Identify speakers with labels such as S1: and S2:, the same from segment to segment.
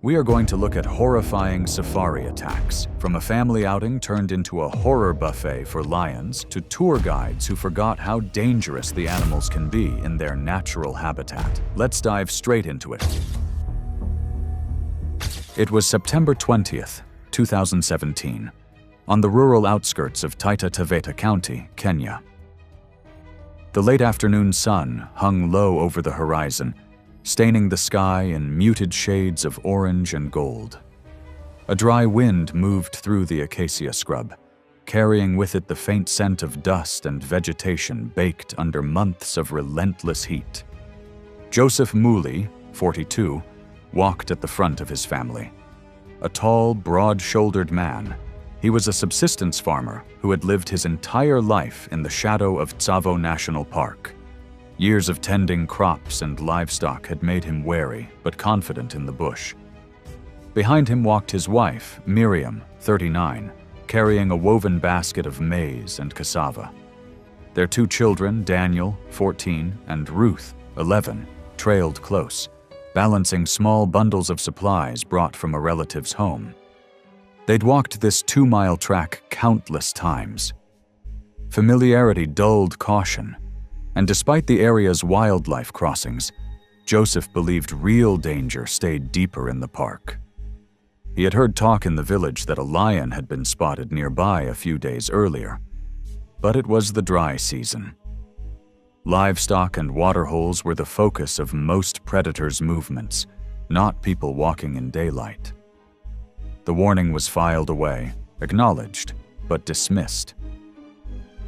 S1: We are going to look at horrifying safari attacks, from a family outing turned into a horror buffet for lions to tour guides who forgot how dangerous the animals can be in their natural habitat. Let's dive straight into it. It was September 20th, 2017, on the rural outskirts of Taita Taveta County, Kenya. The late afternoon sun hung low over the horizon, staining the sky in muted shades of orange and gold. A dry wind moved through the acacia scrub, carrying with it the faint scent of dust and vegetation baked under months of relentless heat. Joseph Muli, 42, walked at the front of his family. A tall, broad-shouldered man, he was a subsistence farmer who had lived his entire life in the shadow of Tsavo National Park. Years of tending crops and livestock had made him wary but confident in the bush. Behind him walked his wife, Miriam, 39, carrying a woven basket of maize and cassava. Their two children, Daniel, 14, and Ruth, 11, trailed close, balancing small bundles of supplies brought from a relative's home. They'd walked this 2-mile track countless times. Familiarity dulled caution, and despite the area's wildlife crossings, Joseph believed real danger stayed deeper in the park. He had heard talk in the village that a lion had been spotted nearby a few days earlier, but it was the dry season. Livestock and waterholes were the focus of most predators' movements, not people walking in daylight. The warning was filed away, acknowledged, but dismissed.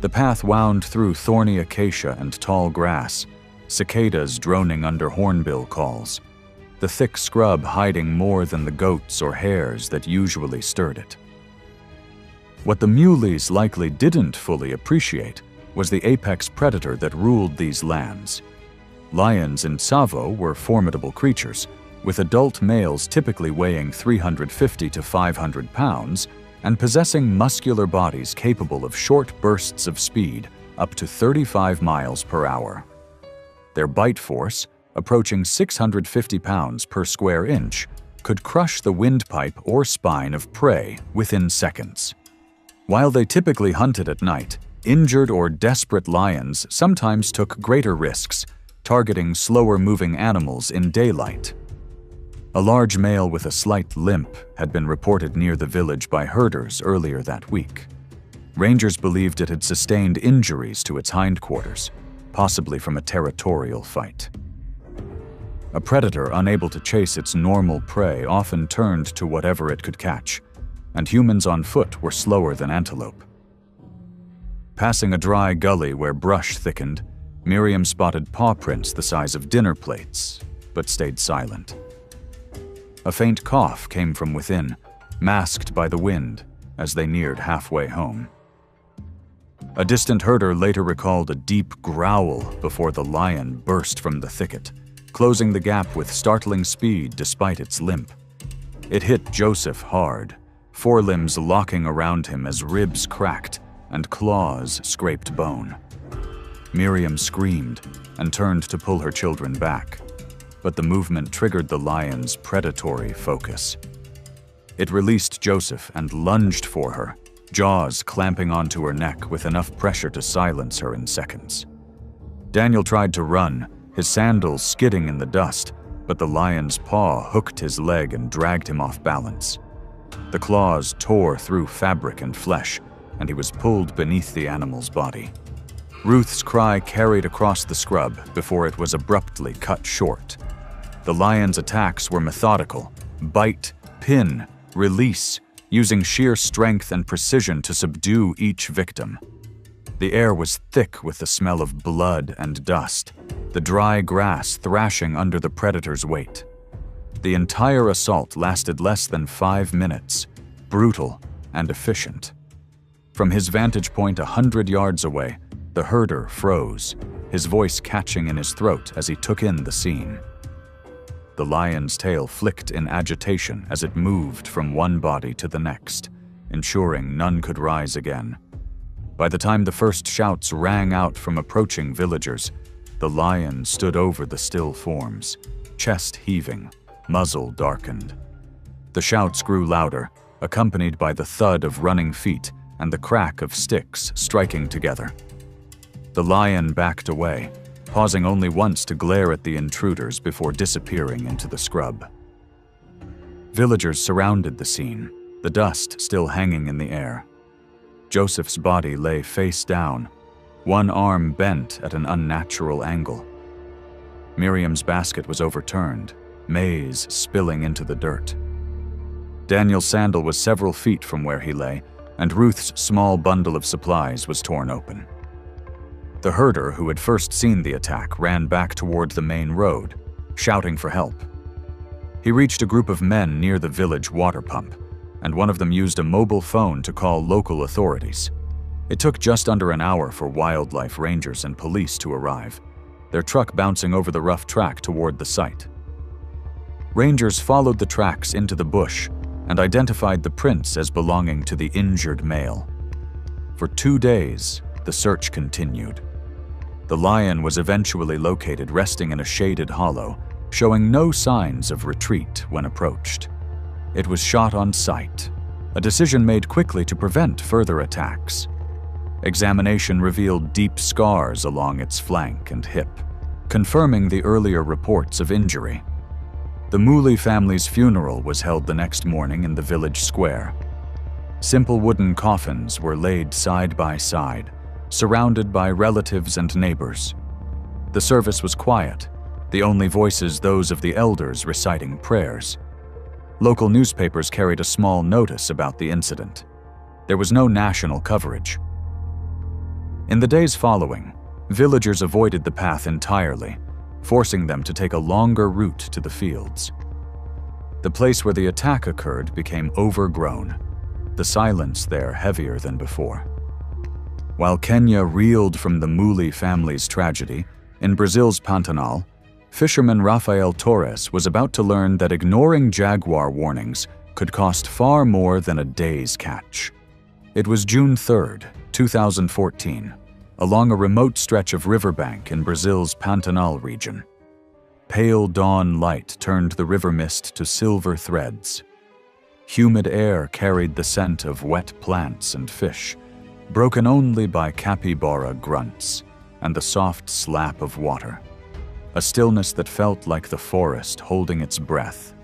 S1: The path wound through thorny acacia and tall grass, cicadas droning under hornbill calls, the thick scrub hiding more than the goats or hares that usually stirred it. What the Muleys likely didn't fully appreciate was the apex predator that ruled these lands. Lions in Tsavo were formidable creatures, with adult males typically weighing 350 to 500 pounds and possessing muscular bodies capable of short bursts of speed up to 35 miles per hour. Their bite force, approaching 650 pounds per square inch, could crush the windpipe or spine of prey within seconds. While they typically hunted at night, injured or desperate lions sometimes took greater risks, targeting slower-moving animals in daylight. A large male with a slight limp had been reported near the village by herders earlier that week. Rangers believed it had sustained injuries to its hindquarters, possibly from a territorial fight. A predator unable to chase its normal prey often turned to whatever it could catch, and humans on foot were slower than antelope. Passing a dry gully where brush thickened, Miriam spotted paw prints the size of dinner plates, but stayed silent. A faint cough came from within, masked by the wind as they neared halfway home. A distant herder later recalled a deep growl before the lion burst from the thicket, closing the gap with startling speed despite its limp. It hit Joseph hard, forelimbs locking around him as ribs cracked and claws scraped bone. Miriam screamed and turned to pull her children back, but the movement triggered the lion's predatory focus. It released Joseph and lunged for her, jaws clamping onto her neck with enough pressure to silence her in seconds. Daniel tried to run, his sandals skidding in the dust, but the lion's paw hooked his leg and dragged him off balance. The claws tore through fabric and flesh, and he was pulled beneath the animal's body. Ruth's cry carried across the scrub before it was abruptly cut short. The lion's attacks were methodical: bite, pin, release, using sheer strength and precision to subdue each victim. The air was thick with the smell of blood and dust, the dry grass thrashing under the predator's weight. The entire assault lasted less than 5 minutes, brutal and efficient. From his vantage point 100 yards away, the herder froze, his voice catching in his throat as he took in the scene. The lion's tail flicked in agitation as it moved from one body to the next, ensuring none could rise again. By the time the first shouts rang out from approaching villagers, the lion stood over the still forms, chest heaving, muzzle darkened. The shouts grew louder, accompanied by the thud of running feet and the crack of sticks striking together. The lion backed away, pausing only once to glare at the intruders before disappearing into the scrub. Villagers surrounded the scene, the dust still hanging in the air. Joseph's body lay face down, one arm bent at an unnatural angle. Miriam's basket was overturned, maize spilling into the dirt. Daniel's sandal was several feet from where he lay, and Ruth's small bundle of supplies was torn open. The herder who had first seen the attack ran back toward the main road, shouting for help. He reached a group of men near the village water pump, and one of them used a mobile phone to call local authorities. It took just under an hour for wildlife rangers and police to arrive, their truck bouncing over the rough track toward the site. Rangers followed the tracks into the bush and identified the prints as belonging to the injured male. For 2 days, the search continued. The lion was eventually located resting in a shaded hollow, showing no signs of retreat when approached. It was shot on sight, a decision made quickly to prevent further attacks. Examination revealed deep scars along its flank and hip, confirming the earlier reports of injury. The Mooley family's funeral was held the next morning in the village square. Simple wooden coffins were laid side by side, surrounded by relatives and neighbors. The service was quiet, the only voices those of the elders reciting prayers. Local newspapers carried a small notice about the incident. There was no national coverage. In the days following, villagers avoided the path entirely, forcing them to take a longer route to the fields. The place where the attack occurred became overgrown, the silence there heavier than before. While Kenya reeled from the Mooley family's tragedy, in Brazil's Pantanal, fisherman Rafael Torres was about to learn that ignoring jaguar warnings could cost far more than a day's catch. It was June 3, 2014, along a remote stretch of riverbank in Brazil's Pantanal region. Pale dawn light turned the river mist to silver threads. Humid air carried the scent of wet plants and fish, broken only by capybara grunts and the soft slap of water, a stillness that felt like the forest holding its breath.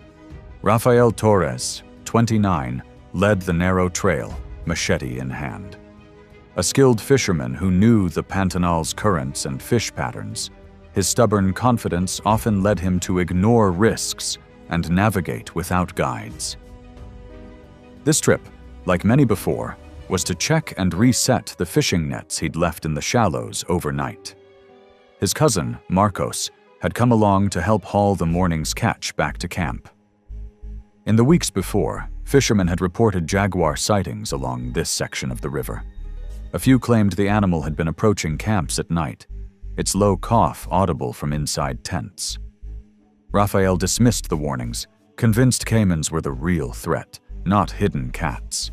S1: Rafael Torres, 29, led the narrow trail, machete in hand. A skilled fisherman who knew the Pantanal's currents and fish patterns, his stubborn confidence often led him to ignore risks and navigate without guides. This trip, like many before, was to check and reset the fishing nets he'd left in the shallows overnight. His cousin, Marcos, had come along to help haul the morning's catch back to camp. In the weeks before, fishermen had reported jaguar sightings along this section of the river. A few claimed the animal had been approaching camps at night, its low cough audible from inside tents. Rafael dismissed the warnings, convinced caimans were the real threat, not hidden cats.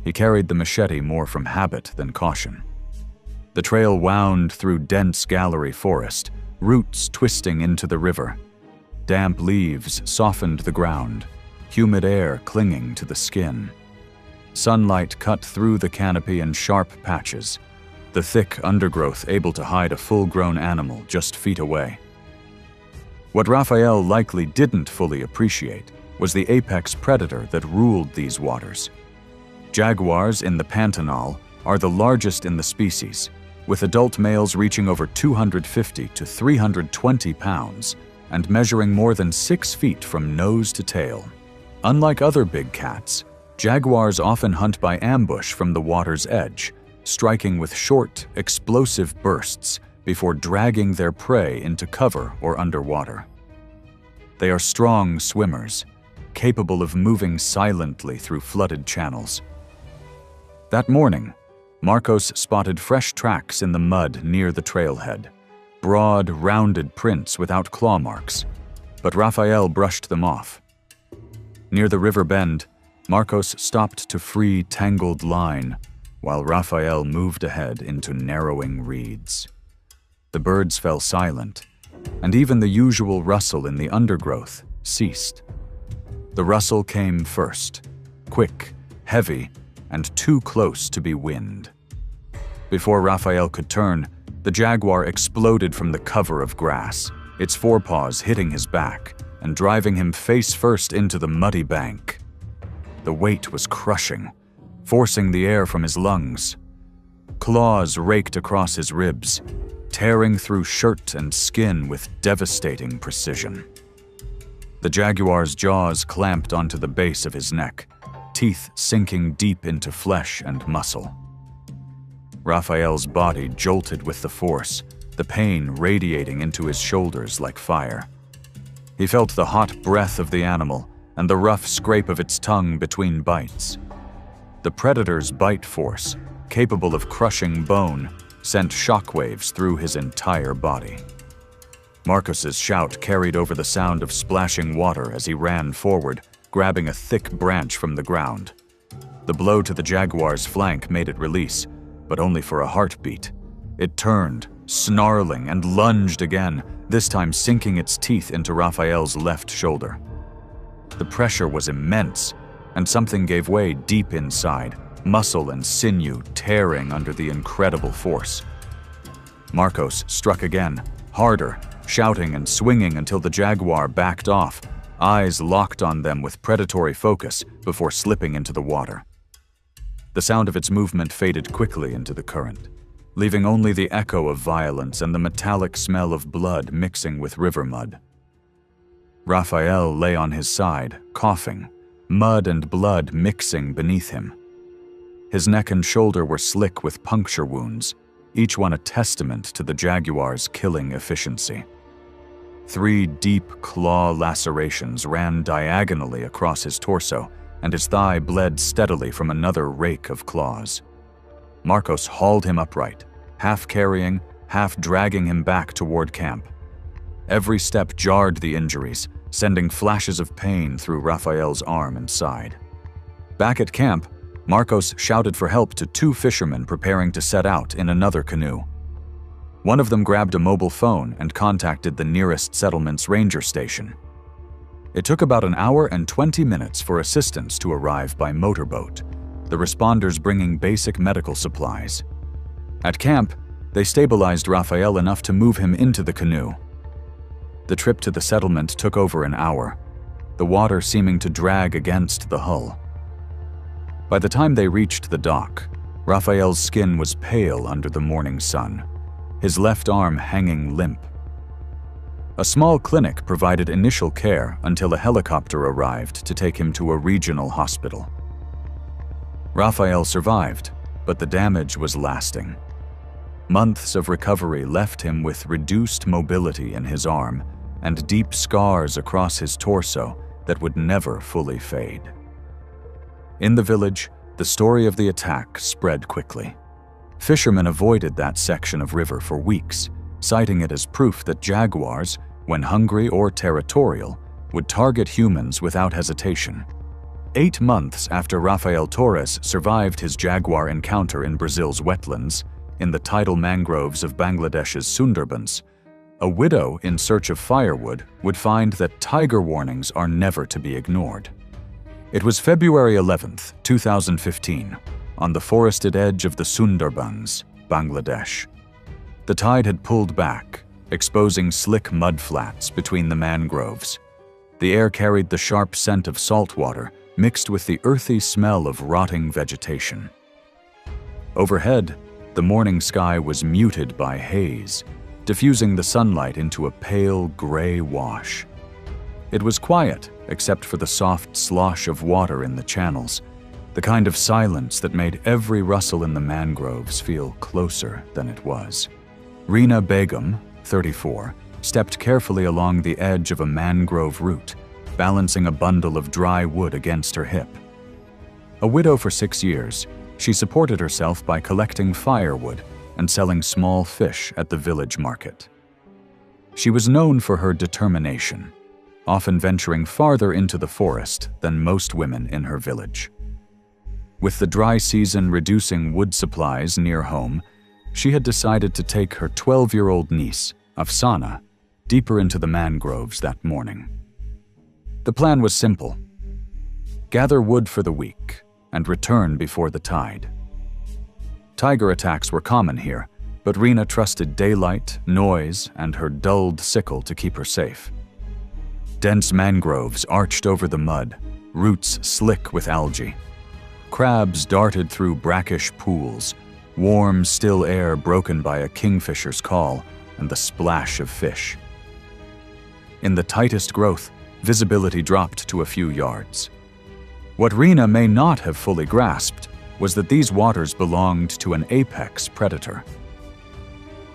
S1: He carried the machete more from habit than caution. The trail wound through dense gallery forest, roots twisting into the river. Damp leaves softened the ground, humid air clinging to the skin. Sunlight cut through the canopy in sharp patches, the thick undergrowth able to hide a full-grown animal just feet away. What Rafael likely didn't fully appreciate was the apex predator that ruled these waters. Jaguars in the Pantanal are the largest in the species, with adult males reaching over 250 to 320 pounds and measuring more than 6 feet from nose to tail. Unlike other big cats, jaguars often hunt by ambush from the water's edge, striking with short, explosive bursts before dragging their prey into cover or underwater. They are strong swimmers, capable of moving silently through flooded channels. That morning, Marcos spotted fresh tracks in the mud near the trailhead, broad, rounded prints without claw marks, but Rafael brushed them off. Near the river bend, Marcos stopped to free tangled line, while Rafael moved ahead into narrowing reeds. The birds fell silent, and even the usual rustle in the undergrowth ceased. The rustle came first, quick, heavy, and too close to be wind. Before Raphael could turn, the jaguar exploded from the cover of grass, its forepaws hitting his back and driving him face first into the muddy bank. The weight was crushing, forcing the air from his lungs. Claws raked across his ribs, tearing through shirt and skin with devastating precision. The jaguar's jaws clamped onto the base of his neck, teeth sinking deep into flesh and muscle. Raphael's body jolted with the force, the pain radiating into his shoulders like fire. He felt the hot breath of the animal and the rough scrape of its tongue between bites. The predator's bite force, capable of crushing bone, sent shockwaves through his entire body. Marcos's shout carried over the sound of splashing water as he ran forward, grabbing a thick branch from the ground. The blow to the jaguar's flank made it release, but only for a heartbeat. It turned, snarling, and lunged again, this time sinking its teeth into Raphael's left shoulder. The pressure was immense, and something gave way deep inside, muscle and sinew tearing under the incredible force. Marcos struck again, harder, shouting and swinging until the jaguar backed off, eyes locked on them with predatory focus before slipping into the water. The sound of its movement faded quickly into the current, leaving only the echo of violence and the metallic smell of blood mixing with river mud. Raphael lay on his side, coughing, mud and blood mixing beneath him. His neck and shoulder were slick with puncture wounds, each one a testament to the jaguar's killing efficiency. 3 deep claw lacerations ran diagonally across his torso, and his thigh bled steadily from another rake of claws. Marcos hauled him upright, half carrying, half dragging him back toward camp. Every step jarred the injuries, sending flashes of pain through Raphael's arm and side. Back at camp, Marcos shouted for help to 2 fishermen preparing to set out in another canoe. One of them grabbed a mobile phone and contacted the nearest settlement's ranger station. It took about an hour and 20 minutes for assistance to arrive by motorboat, the responders bringing basic medical supplies. At camp, they stabilized Raphael enough to move him into the canoe. The trip to the settlement took over an hour, the water seeming to drag against the hull. By the time they reached the dock, Raphael's skin was pale under the morning sun, his left arm hanging limp. A small clinic provided initial care until a helicopter arrived to take him to a regional hospital. Raphael survived, but the damage was lasting. Months of recovery left him with reduced mobility in his arm and deep scars across his torso that would never fully fade. In the village, the story of the attack spread quickly. Fishermen avoided that section of river for weeks, citing it as proof that jaguars, when hungry or territorial, would target humans without hesitation. 8 months after Rafael Torres survived his jaguar encounter in Brazil's wetlands, in the tidal mangroves of Bangladesh's Sundarbans, a widow in search of firewood would find that tiger warnings are never to be ignored. It was February 11th, 2015, on the forested edge of the Sundarbans, Bangladesh. The tide had pulled back, exposing slick mudflats between the mangroves. The air carried the sharp scent of salt water mixed with the earthy smell of rotting vegetation. Overhead, the morning sky was muted by haze, diffusing the sunlight into a pale gray wash. It was quiet, except for the soft slosh of water in the channels, the kind of silence that made every rustle in the mangroves feel closer than it was. Rina Begum, 34, stepped carefully along the edge of a mangrove root, balancing a bundle of dry wood against her hip. A widow for 6 years, she supported herself by collecting firewood and selling small fish at the village market. She was known for her determination, often venturing farther into the forest than most women in her village. With the dry season reducing wood supplies near home, she had decided to take her 12-year-old niece, Afsana, deeper into the mangroves that morning. The plan was simple: gather wood for the week, and return before the tide. Tiger attacks were common here, but Rena trusted daylight, noise, and her dulled sickle to keep her safe. Dense mangroves arched over the mud, roots slick with algae. Crabs darted through brackish pools, warm, still air broken by a kingfisher's call and the splash of fish. In the tightest growth, visibility dropped to a few yards. What Rena may not have fully grasped was that these waters belonged to an apex predator.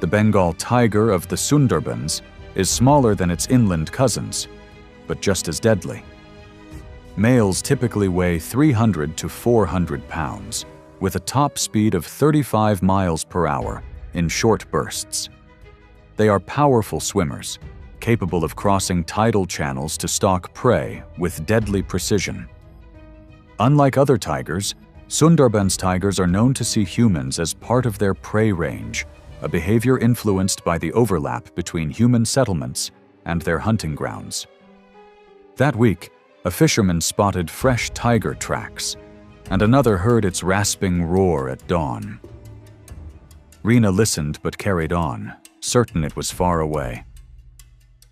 S1: The Bengal tiger of the Sundarbans is smaller than its inland cousins, but just as deadly. Males typically weigh 300 to 400 pounds, with a top speed of 35 miles per hour in short bursts. They are powerful swimmers, capable of crossing tidal channels to stalk prey with deadly precision. Unlike other tigers, Sundarbans tigers are known to see humans as part of their prey range, a behavior influenced by the overlap between human settlements and their hunting grounds. That week, a fisherman spotted fresh tiger tracks, and another heard its rasping roar at dawn. Rena listened but carried on, certain it was far away.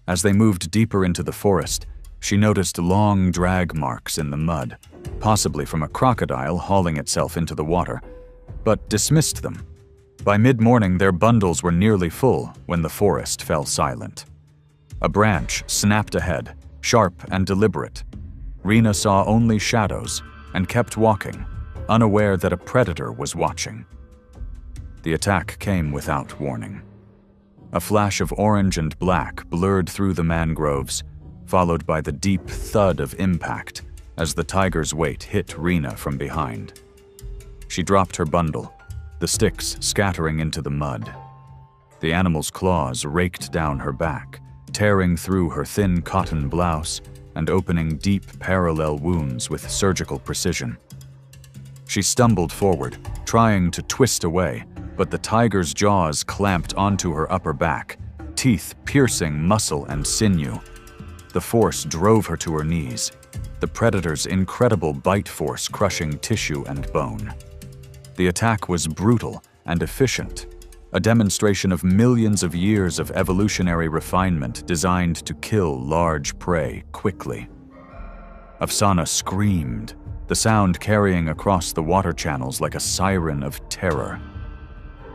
S1: As they moved deeper into the forest, she noticed long drag marks in the mud, possibly from a crocodile hauling itself into the water, but dismissed them. By mid-morning, their bundles were nearly full when the forest fell silent. A branch snapped ahead, sharp and deliberate. Rena saw only shadows and kept walking, unaware that a predator was watching. The attack came without warning. A flash of orange and black blurred through the mangroves, followed by the deep thud of impact as the tiger's weight hit Rena from behind. She dropped her bundle, the sticks scattering into the mud. The animal's claws raked down her back, tearing through her thin cotton blouse and opening deep parallel wounds with surgical precision. She stumbled forward, trying to twist away, but the tiger's jaws clamped onto her upper back, teeth piercing muscle and sinew. The force drove her to her knees, the predator's incredible bite force crushing tissue and bone. The attack was brutal and efficient, a demonstration of millions of years of evolutionary refinement designed to kill large prey quickly. Afsana screamed, the sound carrying across the water channels like a siren of terror.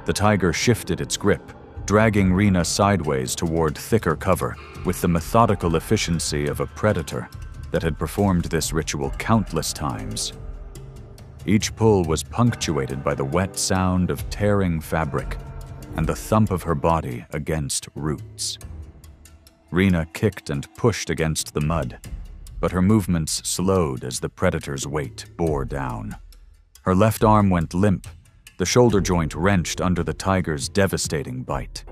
S1: The tiger shifted its grip, dragging Rena sideways toward thicker cover with the methodical efficiency of a predator that had performed this ritual countless times. Each pull was punctuated by the wet sound of tearing fabric and the thump of her body against roots. Rena kicked and pushed against the mud, but her movements slowed as the predator's weight bore down. Her left arm went limp, the shoulder joint wrenched under the tiger's devastating bite.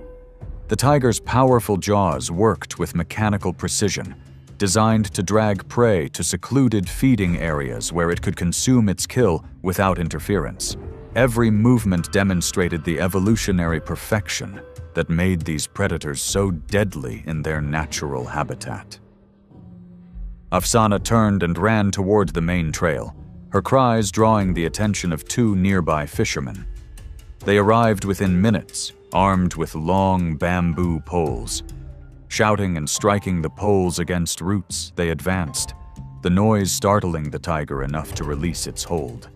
S1: The tiger's powerful jaws worked with mechanical precision, designed to drag prey to secluded feeding areas where it could consume its kill without interference. Every movement demonstrated the evolutionary perfection that made these predators so deadly in their natural habitat. Afsana turned and ran toward the main trail, her cries drawing the attention of two nearby fishermen. They arrived within minutes, armed with long bamboo poles. Shouting and striking the poles against roots, they advanced, the noise startling the tiger enough to release its hold.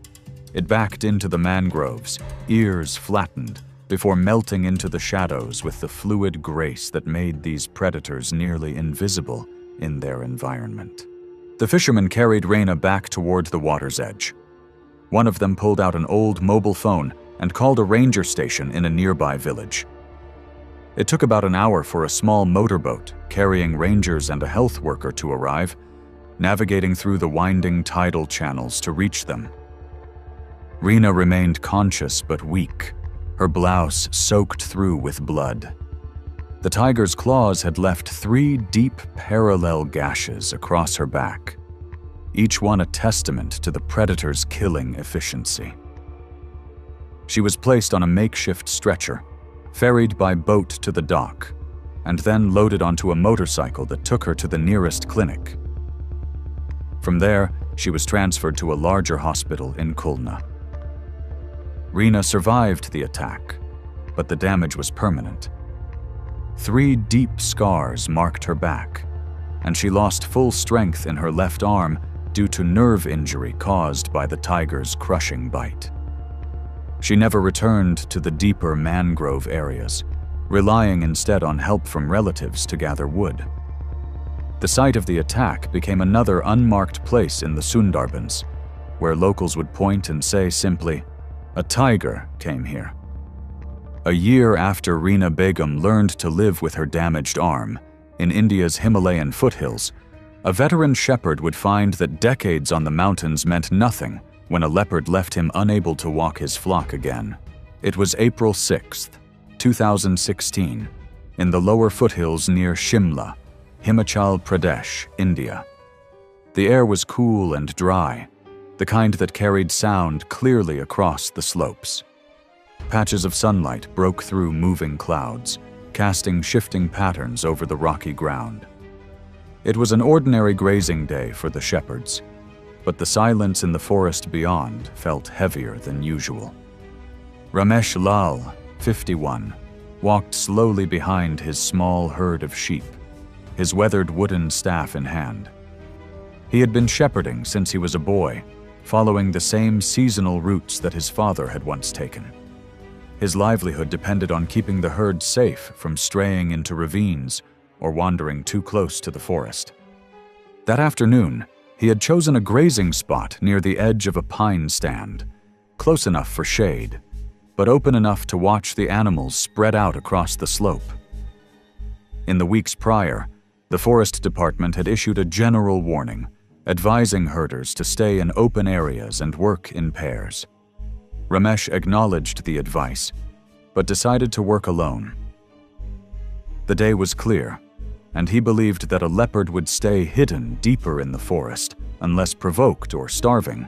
S1: It backed into the mangroves, ears flattened, before melting into the shadows with the fluid grace that made these predators nearly invisible in their environment. The fishermen carried Rena back toward the water's edge. One of them pulled out an old mobile phone and called a ranger station in a nearby village. It took about an hour for a small motorboat carrying rangers and a health worker to arrive, navigating through the winding tidal channels to reach them. Rena remained conscious but weak, her blouse soaked through with blood. The tiger's claws had left 3 deep parallel gashes across her back, each one a testament to the predator's killing efficiency. She was placed on a makeshift stretcher, ferried by boat to the dock, and then loaded onto a motorcycle that took her to the nearest clinic. From there, She was transferred to a larger hospital in Khulna. Rina survived the attack, but the damage was permanent. 3 deep scars marked her back, and she lost full strength in her left arm due to nerve injury caused by the tiger's crushing bite. She never returned to the deeper mangrove areas, relying instead on help from relatives to gather wood. The site of the attack became another unmarked place in the Sundarbans, where locals would point and say simply, "A tiger came here." A year after Rina Begum learned to live with her damaged arm, in India's Himalayan foothills, a veteran shepherd would find that decades on the mountains meant nothing when a leopard left him unable to walk his flock again. It was April 6, 2016, in the lower foothills near Shimla, Himachal Pradesh, India. The air was cool and dry, the kind that carried sound clearly across the slopes. Patches of sunlight broke through moving clouds, casting shifting patterns over the rocky ground. It was an ordinary grazing day for the shepherds, but the silence in the forest beyond felt heavier than usual. Ramesh Lal, 51, walked slowly behind his small herd of sheep, his weathered wooden staff in hand. He had been shepherding since he was a boy, following the same seasonal routes that his father had once taken. His livelihood depended on keeping the herd safe from straying into ravines or wandering too close to the forest. That afternoon, he had chosen a grazing spot near the edge of a pine stand, close enough for shade, but open enough to watch the animals spread out across the slope. In the weeks prior, the forest department had issued a general warning, advising herders to stay in open areas and work in pairs. Ramesh acknowledged the advice, but decided to work alone. The day was clear, and he believed that a leopard would stay hidden deeper in the forest unless provoked or starving.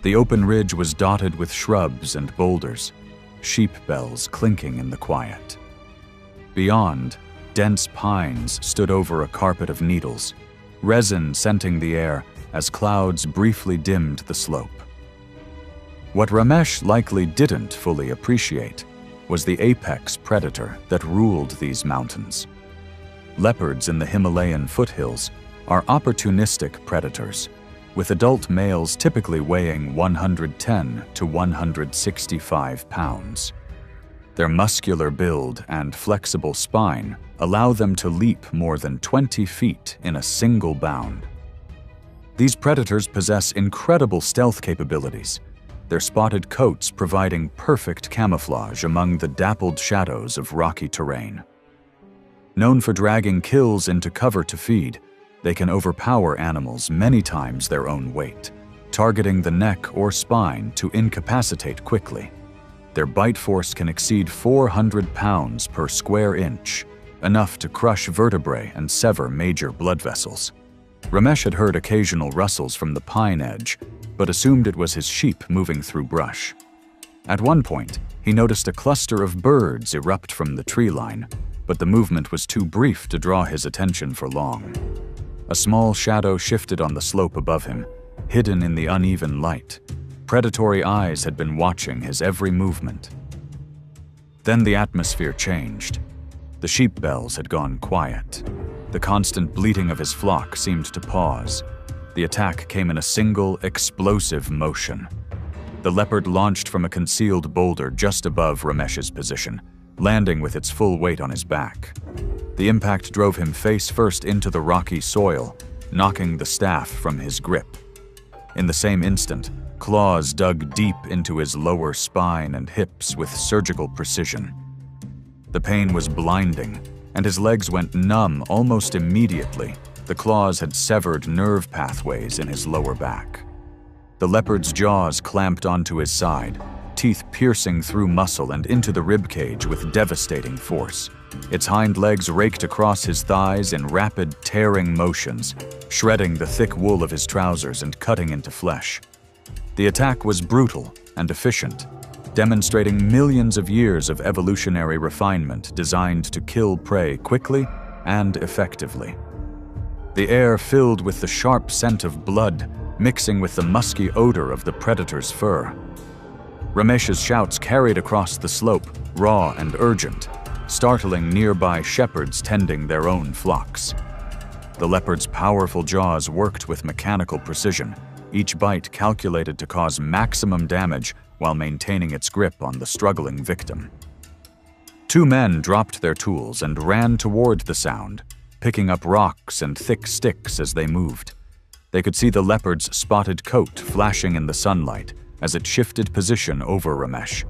S1: The open ridge was dotted with shrubs and boulders, sheep bells clinking in the quiet. Beyond, dense pines stood over a carpet of needles, resin scenting the air as clouds briefly dimmed the slope. What Ramesh likely didn't fully appreciate was the apex predator that ruled these mountains. Leopards in the Himalayan foothills are opportunistic predators, with adult males typically weighing 110 to 165 pounds. Their muscular build and flexible spine allow them to leap more than 20 feet in a single bound. These predators possess incredible stealth capabilities, their spotted coats providing perfect camouflage among the dappled shadows of rocky terrain. Known for dragging kills into cover to feed, they can overpower animals many times their own weight, targeting the neck or spine to incapacitate quickly. Their bite force can exceed 400 pounds per square inch, enough to crush vertebrae and sever major blood vessels. Ramesh had heard occasional rustles from the pine edge, but assumed it was his sheep moving through brush. At one point, he noticed a cluster of birds erupt from the tree line, but the movement was too brief to draw his attention for long. A small shadow shifted on the slope above him, hidden in the uneven light. Predatory eyes had been watching his every movement. Then the atmosphere changed. The sheep bells had gone quiet. The constant bleating of his flock seemed to pause. The attack came in a single, explosive motion. The leopard launched from a concealed boulder just above Ramesh's position, landing with its full weight on his back. The impact drove him face first into the rocky soil, knocking the staff from his grip. In the same instant, claws dug deep into his lower spine and hips with surgical precision. The pain was blinding, and his legs went numb almost immediately. The claws had severed nerve pathways in his lower back. The leopard's jaws clamped onto his side, teeth piercing through muscle and into the ribcage with devastating force. Its hind legs raked across his thighs in rapid, tearing motions, shredding the thick wool of his trousers and cutting into flesh. The attack was brutal and efficient, demonstrating millions of years of evolutionary refinement designed to kill prey quickly and effectively. The air filled with the sharp scent of blood mixing with the musky odor of the predator's fur. Ramesh's shouts carried across the slope, raw and urgent, startling nearby shepherds tending their own flocks. The leopard's powerful jaws worked with mechanical precision, each bite calculated to cause maximum damage while maintaining its grip on the struggling victim. Two men dropped their tools and ran toward the sound, picking up rocks and thick sticks as they moved. They could see the leopard's spotted coat flashing in the sunlight as it shifted position over Ramesh.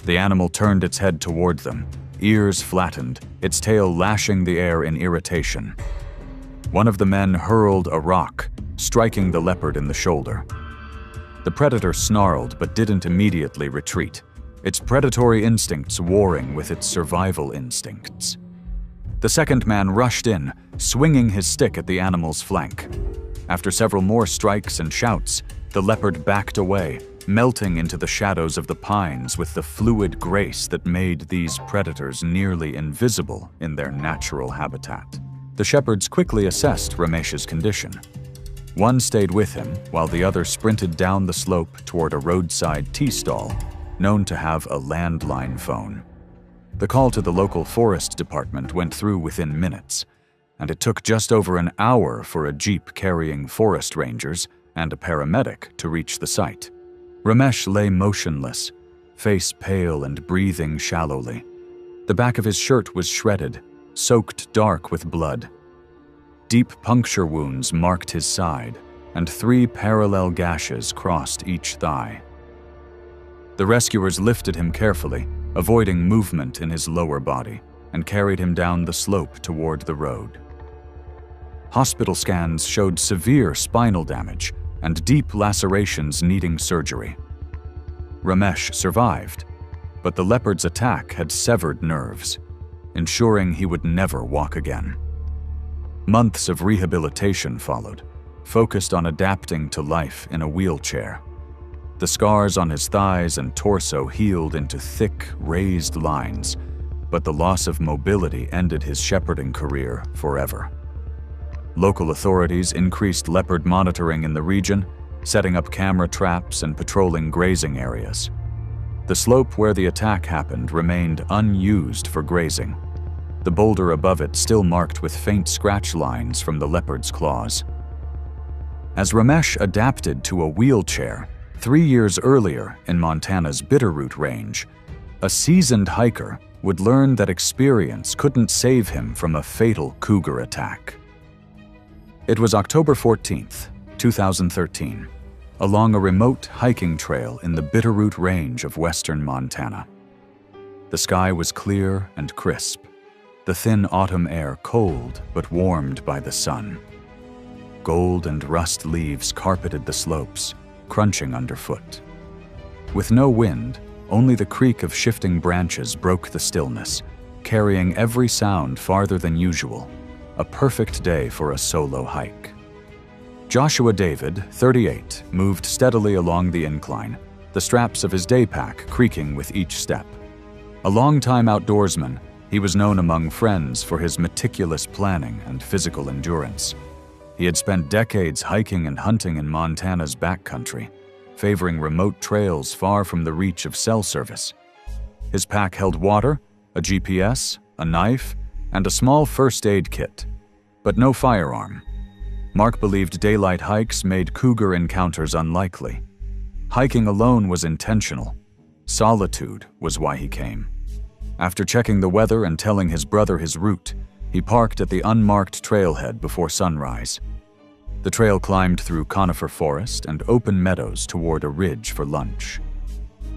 S1: The animal turned its head toward them, ears flattened, its tail lashing the air in irritation. One of the men hurled a rock, striking the leopard in the shoulder. The predator snarled but didn't immediately retreat, its predatory instincts warring with its survival instincts. The second man rushed in, swinging his stick at the animal's flank. After several more strikes and shouts, the leopard backed away, melting into the shadows of the pines with the fluid grace that made these predators nearly invisible in their natural habitat. The shepherds quickly assessed Ramesh's condition. One stayed with him, while the other sprinted down the slope toward a roadside tea stall, known to have a landline phone. The call to the local forest department went through within minutes, and it took just over an hour for a jeep carrying forest rangers and a paramedic to reach the site. Ramesh lay motionless, face pale and breathing shallowly. The back of his shirt was shredded, soaked dark with blood. Deep puncture wounds marked his side, and 3 parallel gashes crossed each thigh. The rescuers lifted him carefully, avoiding movement in his lower body, and carried him down the slope toward the road. Hospital scans showed severe spinal damage and deep lacerations needing surgery. Ramesh survived, but the leopard's attack had severed nerves, ensuring he would never walk again. Months of rehabilitation followed, focused on adapting to life in a wheelchair. The scars on his thighs and torso healed into thick, raised lines, but the loss of mobility ended his shepherding career forever. Local authorities increased leopard monitoring in the region, setting up camera traps and patrolling grazing areas. The slope where the attack happened remained unused for grazing, the boulder above it still marked with faint scratch lines from the leopard's claws. As Ramesh adapted to a wheelchair, 3 years earlier in Montana's Bitterroot Range, a seasoned hiker would learn that experience couldn't save him from a fatal cougar attack. It was October 14th, 2013, along a remote hiking trail in the Bitterroot Range of western Montana. The sky was clear and crisp, the thin autumn air cold but warmed by the sun. Gold and rust leaves carpeted the slopes, crunching underfoot. With no wind, only the creak of shifting branches broke the stillness, carrying every sound farther than usual, a perfect day for a solo hike. Joshua David, 38, moved steadily along the incline, the straps of his day pack creaking with each step. A longtime outdoorsman, he was known among friends for his meticulous planning and physical endurance. He had spent decades hiking and hunting in Montana's backcountry, favoring remote trails far from the reach of cell service. His pack held water, a GPS, a knife, and a small first aid kit, but no firearm. Mark believed daylight hikes made cougar encounters unlikely. Hiking alone was intentional. Solitude was why he came. After checking the weather and telling his brother his route, he parked at the unmarked trailhead before sunrise. The trail climbed through conifer forest and open meadows toward a ridge for lunch.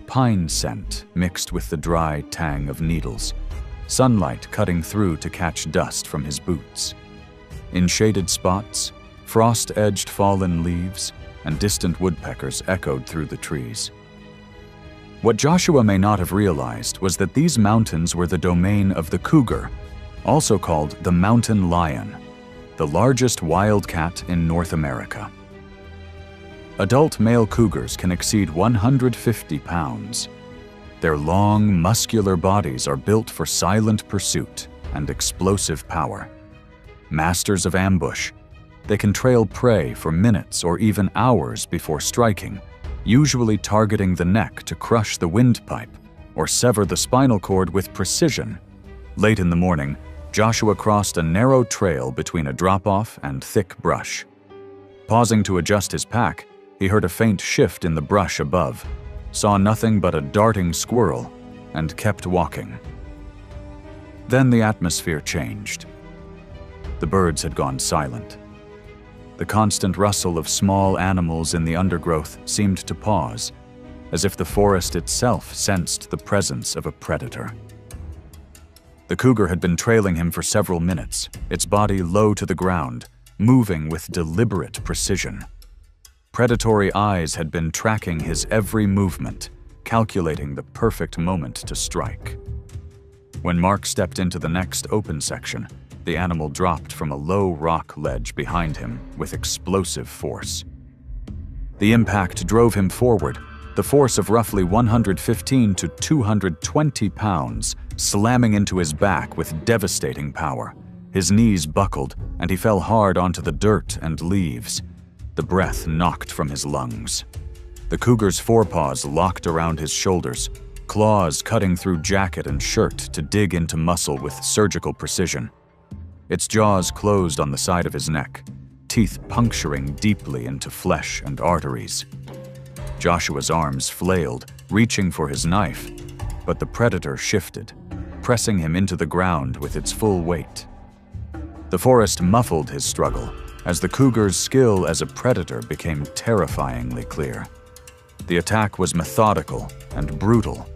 S1: Pine scent mixed with the dry tang of needles, sunlight cutting through to catch dust from his boots. In shaded spots, frost-edged fallen leaves and distant woodpeckers echoed through the trees. What Joshua may not have realized was that these mountains were the domain of the cougar, also called the mountain lion, the largest wildcat in North America. Adult male cougars can exceed 150 pounds. Their long, muscular bodies are built for silent pursuit and explosive power. Masters of ambush, They can trail prey for minutes or even hours before striking, usually targeting the neck to crush the windpipe or sever the spinal cord with precision. Late in the morning, Joshua crossed a narrow trail between a drop-off and thick brush. Pausing to adjust his pack, he heard a faint shift in the brush above, saw nothing but a darting squirrel, and kept walking. Then the atmosphere changed. The birds had gone silent. The constant rustle of small animals in the undergrowth seemed to pause, as if the forest itself sensed the presence of a predator. The cougar had been trailing him for several minutes, its body low to the ground, moving with deliberate precision. Predatory eyes had been tracking his every movement, calculating the perfect moment to strike. When Mark stepped into the next open section, the animal dropped from a low rock ledge behind him with explosive force. The impact drove him forward, the force of roughly 115 to 220 pounds, slamming into his back with devastating power. His knees buckled, and he fell hard onto the dirt and leaves. The breath knocked from his lungs. The cougar's forepaws locked around his shoulders, claws cutting through jacket and shirt to dig into muscle with surgical precision. Its jaws closed on the side of his neck, teeth puncturing deeply into flesh and arteries. Joshua's arms flailed, reaching for his knife, but the predator shifted, pressing him into the ground with its full weight. The forest muffled his struggle as the cougar's skill as a predator became terrifyingly clear. The attack was methodical and brutal.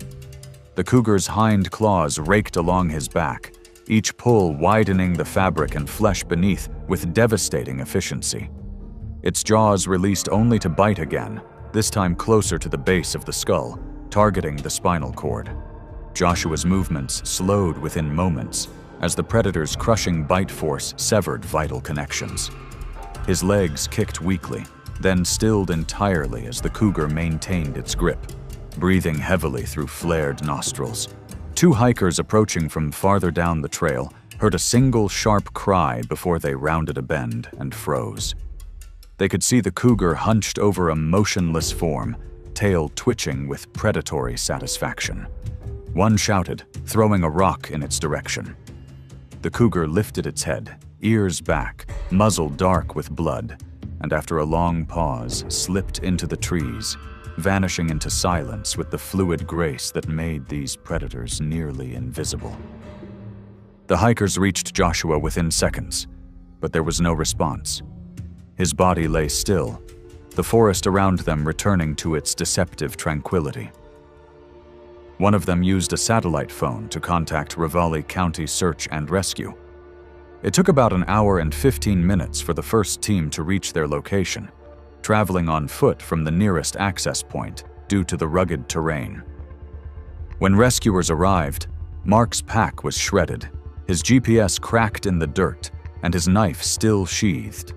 S1: The cougar's hind claws raked along his back, each pull widening the fabric and flesh beneath with devastating efficiency. Its jaws released only to bite again, this time closer to the base of the skull, targeting the spinal cord. Joshua's movements slowed within moments as the predator's crushing bite force severed vital connections. His legs kicked weakly, then stilled entirely as the cougar maintained its grip, breathing heavily through flared nostrils. Two hikers approaching from farther down the trail heard a single sharp cry before they rounded a bend and froze. They could see the cougar hunched over a motionless form, tail twitching with predatory satisfaction. One shouted, throwing a rock in its direction. The cougar lifted its head, ears back, muzzle dark with blood, and after a long pause, slipped into the trees, vanishing into silence with the fluid grace that made these predators nearly invisible. The hikers reached Joshua within seconds, but there was no response. His body lay still, the forest around them returning to its deceptive tranquility. One of them used a satellite phone to contact Ravalli County Search and Rescue. It took about an hour and 15 minutes for the first team to reach their location, traveling on foot from the nearest access point due to the rugged terrain. When rescuers arrived, Mark's pack was shredded, his GPS cracked in the dirt, and his knife still sheathed.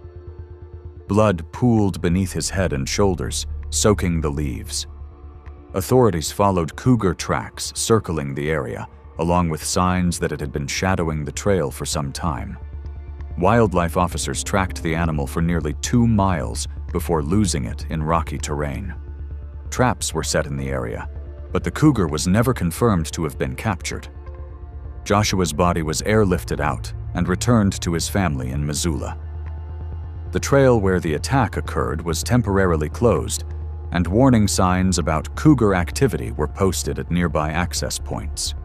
S1: Blood pooled beneath his head and shoulders, soaking the leaves. Authorities followed cougar tracks circling the area, along with signs that it had been shadowing the trail for some time. Wildlife officers tracked the animal for nearly 2 miles before losing it in rocky terrain. Traps were set in the area, but the cougar was never confirmed to have been captured. Joshua's body was airlifted out and returned to his family in Missoula. The trail where the attack occurred was temporarily closed, and warning signs about cougar activity were posted at nearby access points.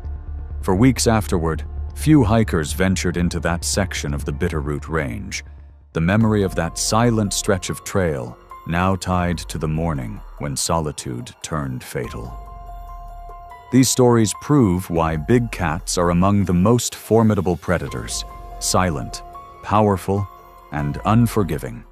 S1: For weeks afterward, few hikers ventured into that section of the Bitterroot Range, the memory of that silent stretch of trail now tied to the morning when solitude turned fatal. These stories prove why big cats are among the most formidable predators, silent, powerful, and unforgiving.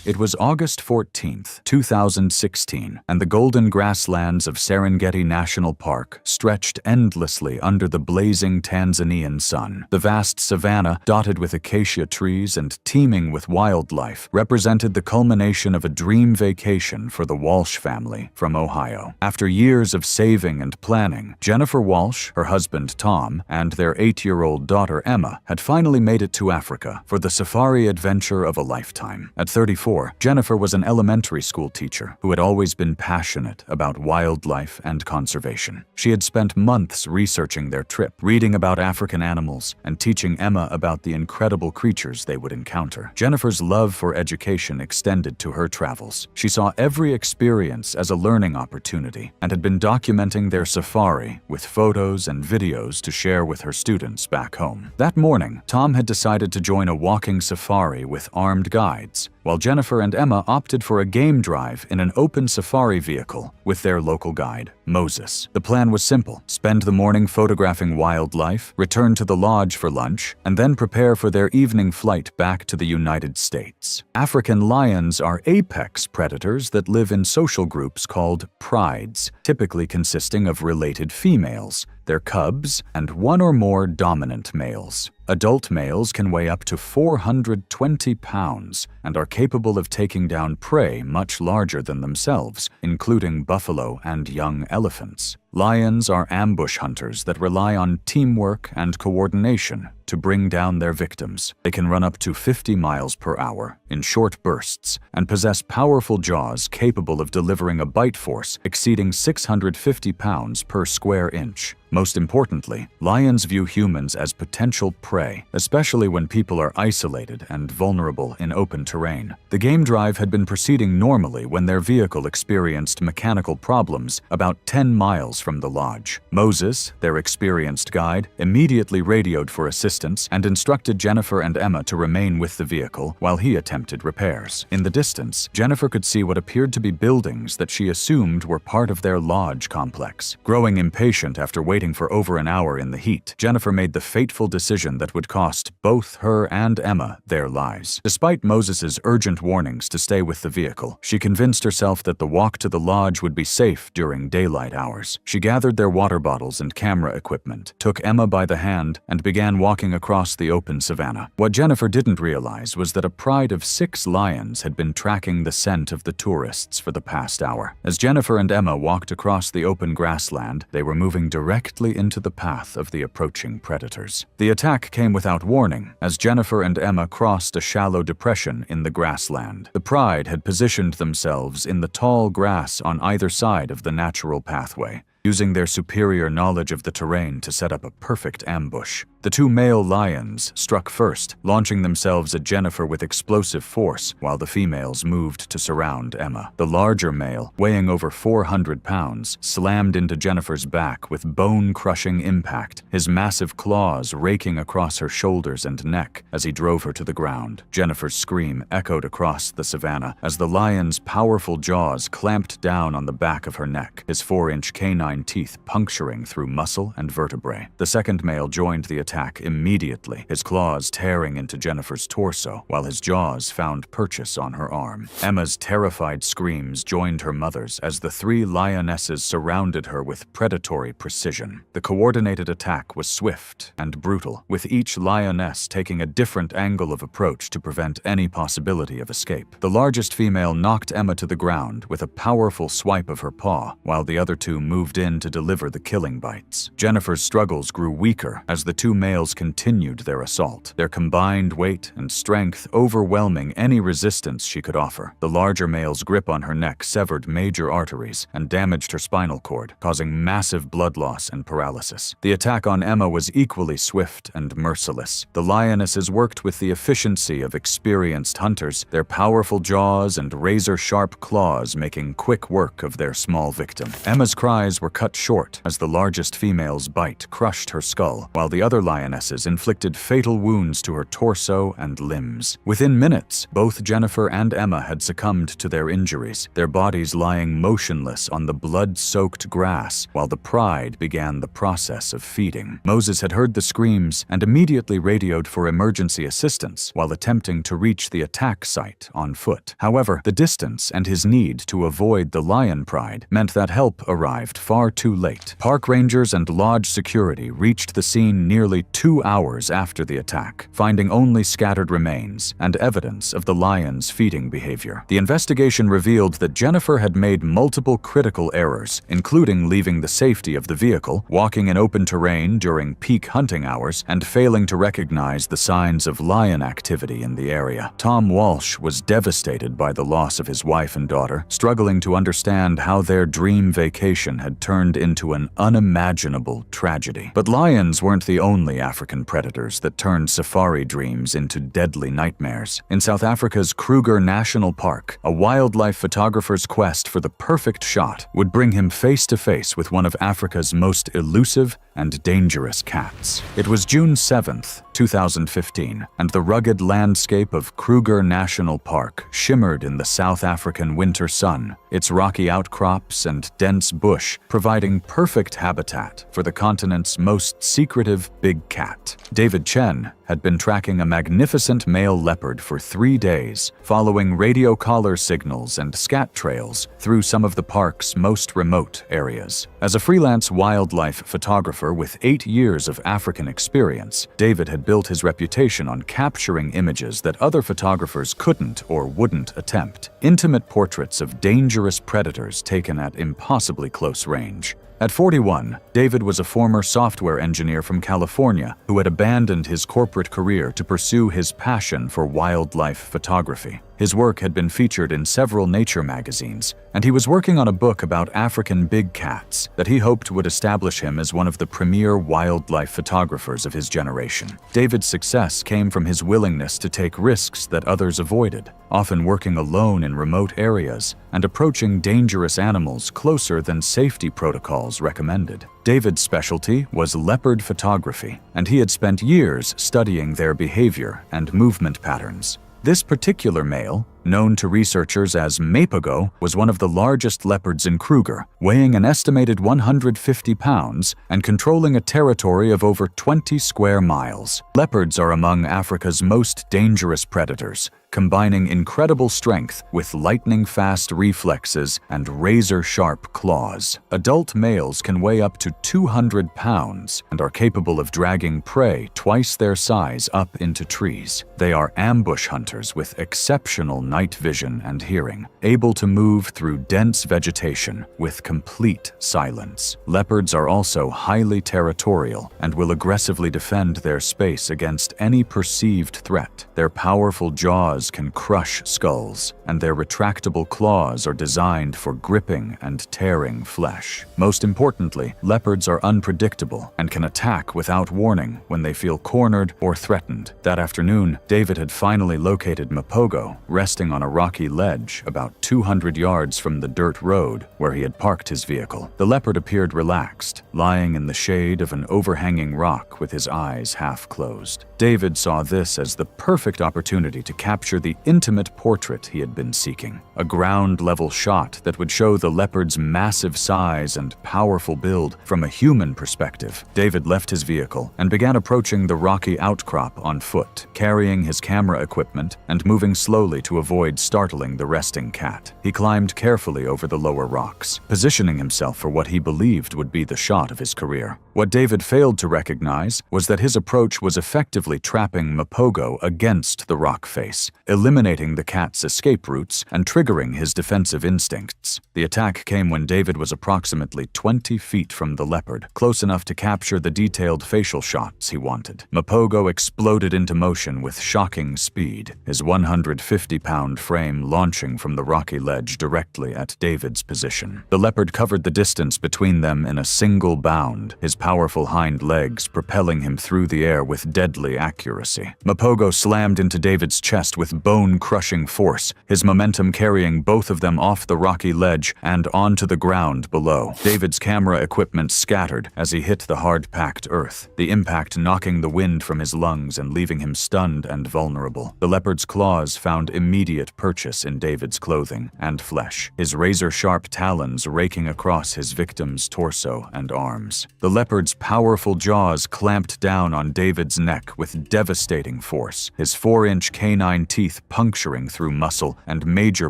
S1: It was August 14th, 2016, and the golden grasslands of Serengeti National Park stretched endlessly under the blazing Tanzanian sun. The vast savanna, dotted with acacia trees and teeming with wildlife, represented the culmination of a dream vacation for the Walsh family from Ohio. After years of saving and planning, Jennifer Walsh, her husband Tom, and their 8-year-old daughter Emma had finally made it to Africa for the safari adventure of a lifetime. At 34, Jennifer was an elementary school teacher who had always been passionate about wildlife and conservation. She had spent months researching their trip, reading about African animals, and teaching Emma about the incredible creatures they would encounter. Jennifer's love for education extended to her travels. She saw every experience as a learning opportunity and had been documenting their safari with photos and videos to share with her students back home. That morning, Tom had decided to join a walking safari with armed guides, while Jennifer and Emma opted for a game drive in an open safari vehicle with their local guide, Moses. The plan was simple: spend the morning photographing wildlife, return to the lodge for lunch, and then prepare for their evening flight back to the United States. African lions are apex predators that live in social groups called prides, typically consisting of related females, their cubs, and one or more dominant males. Adult males can weigh up to 420 pounds and are capable of taking down prey much larger than themselves, including buffalo and young elephants. Lions are ambush hunters that rely on teamwork and coordination to bring down their victims. They can run up to 50 miles per hour in short bursts and possess powerful jaws capable of delivering a bite force exceeding 650 pounds per square inch. Most importantly, lions view humans as potential prey, especially when people are isolated and vulnerable in open terrain. The game drive had been proceeding normally when their vehicle experienced mechanical problems about 10 miles from the lodge. Moses, their experienced guide, immediately radioed for assistance and instructed Jennifer and Emma to remain with the vehicle while he attempted repairs. In the distance, Jennifer could see what appeared to be buildings that she assumed were part of their lodge complex. Growing impatient after waiting for over an hour in the heat, Jennifer made the fateful decision that would cost both her and Emma their lives. Despite Moses's urgent warnings to stay with the vehicle, she convinced herself that the walk to the lodge would be safe during daylight hours. She gathered their water bottles and camera equipment, took Emma by the hand, and began walking across the open savanna. What Jennifer didn't realize was that a pride of 6 lions had been tracking the scent of the tourists for the past hour. As Jennifer and Emma walked across the open grassland, they were moving directly into the path of the approaching predators. The attack came without warning as Jennifer and Emma crossed a shallow depression in the grassland. The pride had positioned themselves in the tall grass on either side of the natural pathway, using their superior knowledge of the terrain to set up a perfect ambush. The 2 male lions struck first, launching themselves at Jennifer with explosive force, while the females moved to surround Emma. The larger male, weighing over 400 pounds, slammed into Jennifer's back with bone-crushing impact, his massive claws raking across her shoulders and neck as he drove her to the ground. Jennifer's scream echoed across the savanna as the lion's powerful jaws clamped down on the back of her neck, his 4-inch canine teeth puncturing through muscle and vertebrae. The second male joined the attack immediately, his claws tearing into Jennifer's torso, while his jaws found purchase on her arm. Emma's terrified screams joined her mother's as the 3 lionesses surrounded her with predatory precision. The coordinated attack was swift and brutal, with each lioness taking a different angle of approach to prevent any possibility of escape. The largest female knocked Emma to the ground with a powerful swipe of her paw, while the other 2 moved in to deliver the killing bites. Jennifer's struggles grew weaker as the 2 males continued their assault, their combined weight and strength overwhelming any resistance she could offer. The larger male's grip on her neck severed major arteries and damaged her spinal cord, causing massive blood loss and paralysis. The attack on Emma was equally swift and merciless. The lionesses worked with the efficiency of experienced hunters, their powerful jaws and razor-sharp claws making quick work of their small victim. Emma's cries were cut short as the largest female's bite crushed her skull, while the other lionesses inflicted fatal wounds to her torso and limbs. Within minutes, both Jennifer and Emma had succumbed to their injuries, their bodies lying motionless on the blood-soaked grass while the Pride began the process of feeding. Moses had heard the screams and immediately radioed for emergency assistance while attempting to reach the attack site on foot. However, the distance and his need to avoid the lion pride meant that help arrived far too late. Park rangers and lodge security reached the scene nearly 2 hours after the attack, finding only scattered remains and evidence of the lion's feeding behavior. The investigation revealed that Jennifer had made multiple critical errors, including leaving the safety of the vehicle, walking in open terrain during peak hunting hours, and failing to recognize the signs of lion activity in the area. Tom Walsh was devastated by the loss of his wife and daughter, struggling to understand how their dream vacation had turned into an unimaginable tragedy. But lions weren't the only African predators that turned safari dreams into deadly nightmares. In South Africa's Kruger National Park, a wildlife photographer's quest for the perfect shot would bring him face to face with one of Africa's most elusive and dangerous cats. It was June 7th, 2015, and the rugged landscape of Kruger National Park shimmered in the South African winter sun, its rocky outcrops and dense bush providing perfect habitat for the continent's most secretive big cat. David Chen had been tracking a magnificent male leopard for 3 days, following radio collar signals and scat trails through some of the park's most remote areas. As a freelance wildlife photographer with 8 years of African experience, David had built his reputation on capturing images that other photographers couldn't or wouldn't attempt. Intimate portraits of dangerous predators taken at impossibly close range. At 41, David was a former software engineer from California who had abandoned his corporate career to pursue his passion for wildlife photography. His work had been featured in several nature magazines, and he was working on a book about African big cats that he hoped would establish him as one of the premier wildlife photographers of his generation. David's success came from his willingness to take risks that others avoided, often working alone in remote areas and approaching dangerous animals closer than safety protocols recommended. David's specialty was leopard photography, and he had spent years studying their behavior and movement patterns. This particular male, known to researchers as Mapago, was one of the largest leopards in Kruger, weighing an estimated 150 pounds and controlling a territory of over 20 square miles. Leopards are among Africa's most dangerous predators, combining incredible strength with lightning-fast reflexes and razor-sharp claws. Adult males can weigh up to 200 pounds and are capable of dragging prey twice their size up into trees. They are ambush hunters with exceptional night vision and hearing, able to move through dense vegetation with complete silence. Leopards are also highly territorial and will aggressively defend their space against any perceived threat. Their powerful jaws can crush skulls, and their retractable claws are designed for gripping and tearing flesh. Most importantly, leopards are unpredictable and can attack without warning when they feel cornered or threatened. That afternoon, David had finally located Mapogo, resting on a rocky ledge about 200 yards from the dirt road where he had parked his vehicle. The leopard appeared relaxed, lying in the shade of an overhanging rock with his eyes half closed. David saw this as the perfect opportunity to capture the intimate portrait he had been seeking, a ground-level shot that would show the leopard's massive size and powerful build from a human perspective. David left his vehicle and began approaching the rocky outcrop on foot, carrying his camera equipment and moving slowly to avoid startling the resting cat. He climbed carefully over the lower rocks, positioning himself for what he believed would be the shot of his career. What David failed to recognize was that his approach was effectively trapping Mapogo against the rock face, eliminating the cat's escape routes and triggering his defensive instincts. The attack came when David was approximately 20 feet from the leopard, close enough to capture the detailed facial shots he wanted. Mapogo exploded into motion with shocking speed, his 150-pound frame launching from the rocky ledge directly at David's position. The leopard covered the distance between them in a single bound, his powerful hind legs propelling him through the air with deadly accuracy. Mapogo slammed into David's chest with with bone-crushing force, his momentum carrying both of them off the rocky ledge and onto the ground below. David's camera equipment scattered as he hit the hard-packed earth, the impact knocking the wind from his lungs and leaving him stunned and vulnerable. The leopard's claws found immediate purchase in David's clothing and flesh, his razor-sharp talons raking across his victim's torso and arms. The leopard's powerful jaws clamped down on David's neck with devastating force, his 4-inch canine teeth puncturing through muscle and major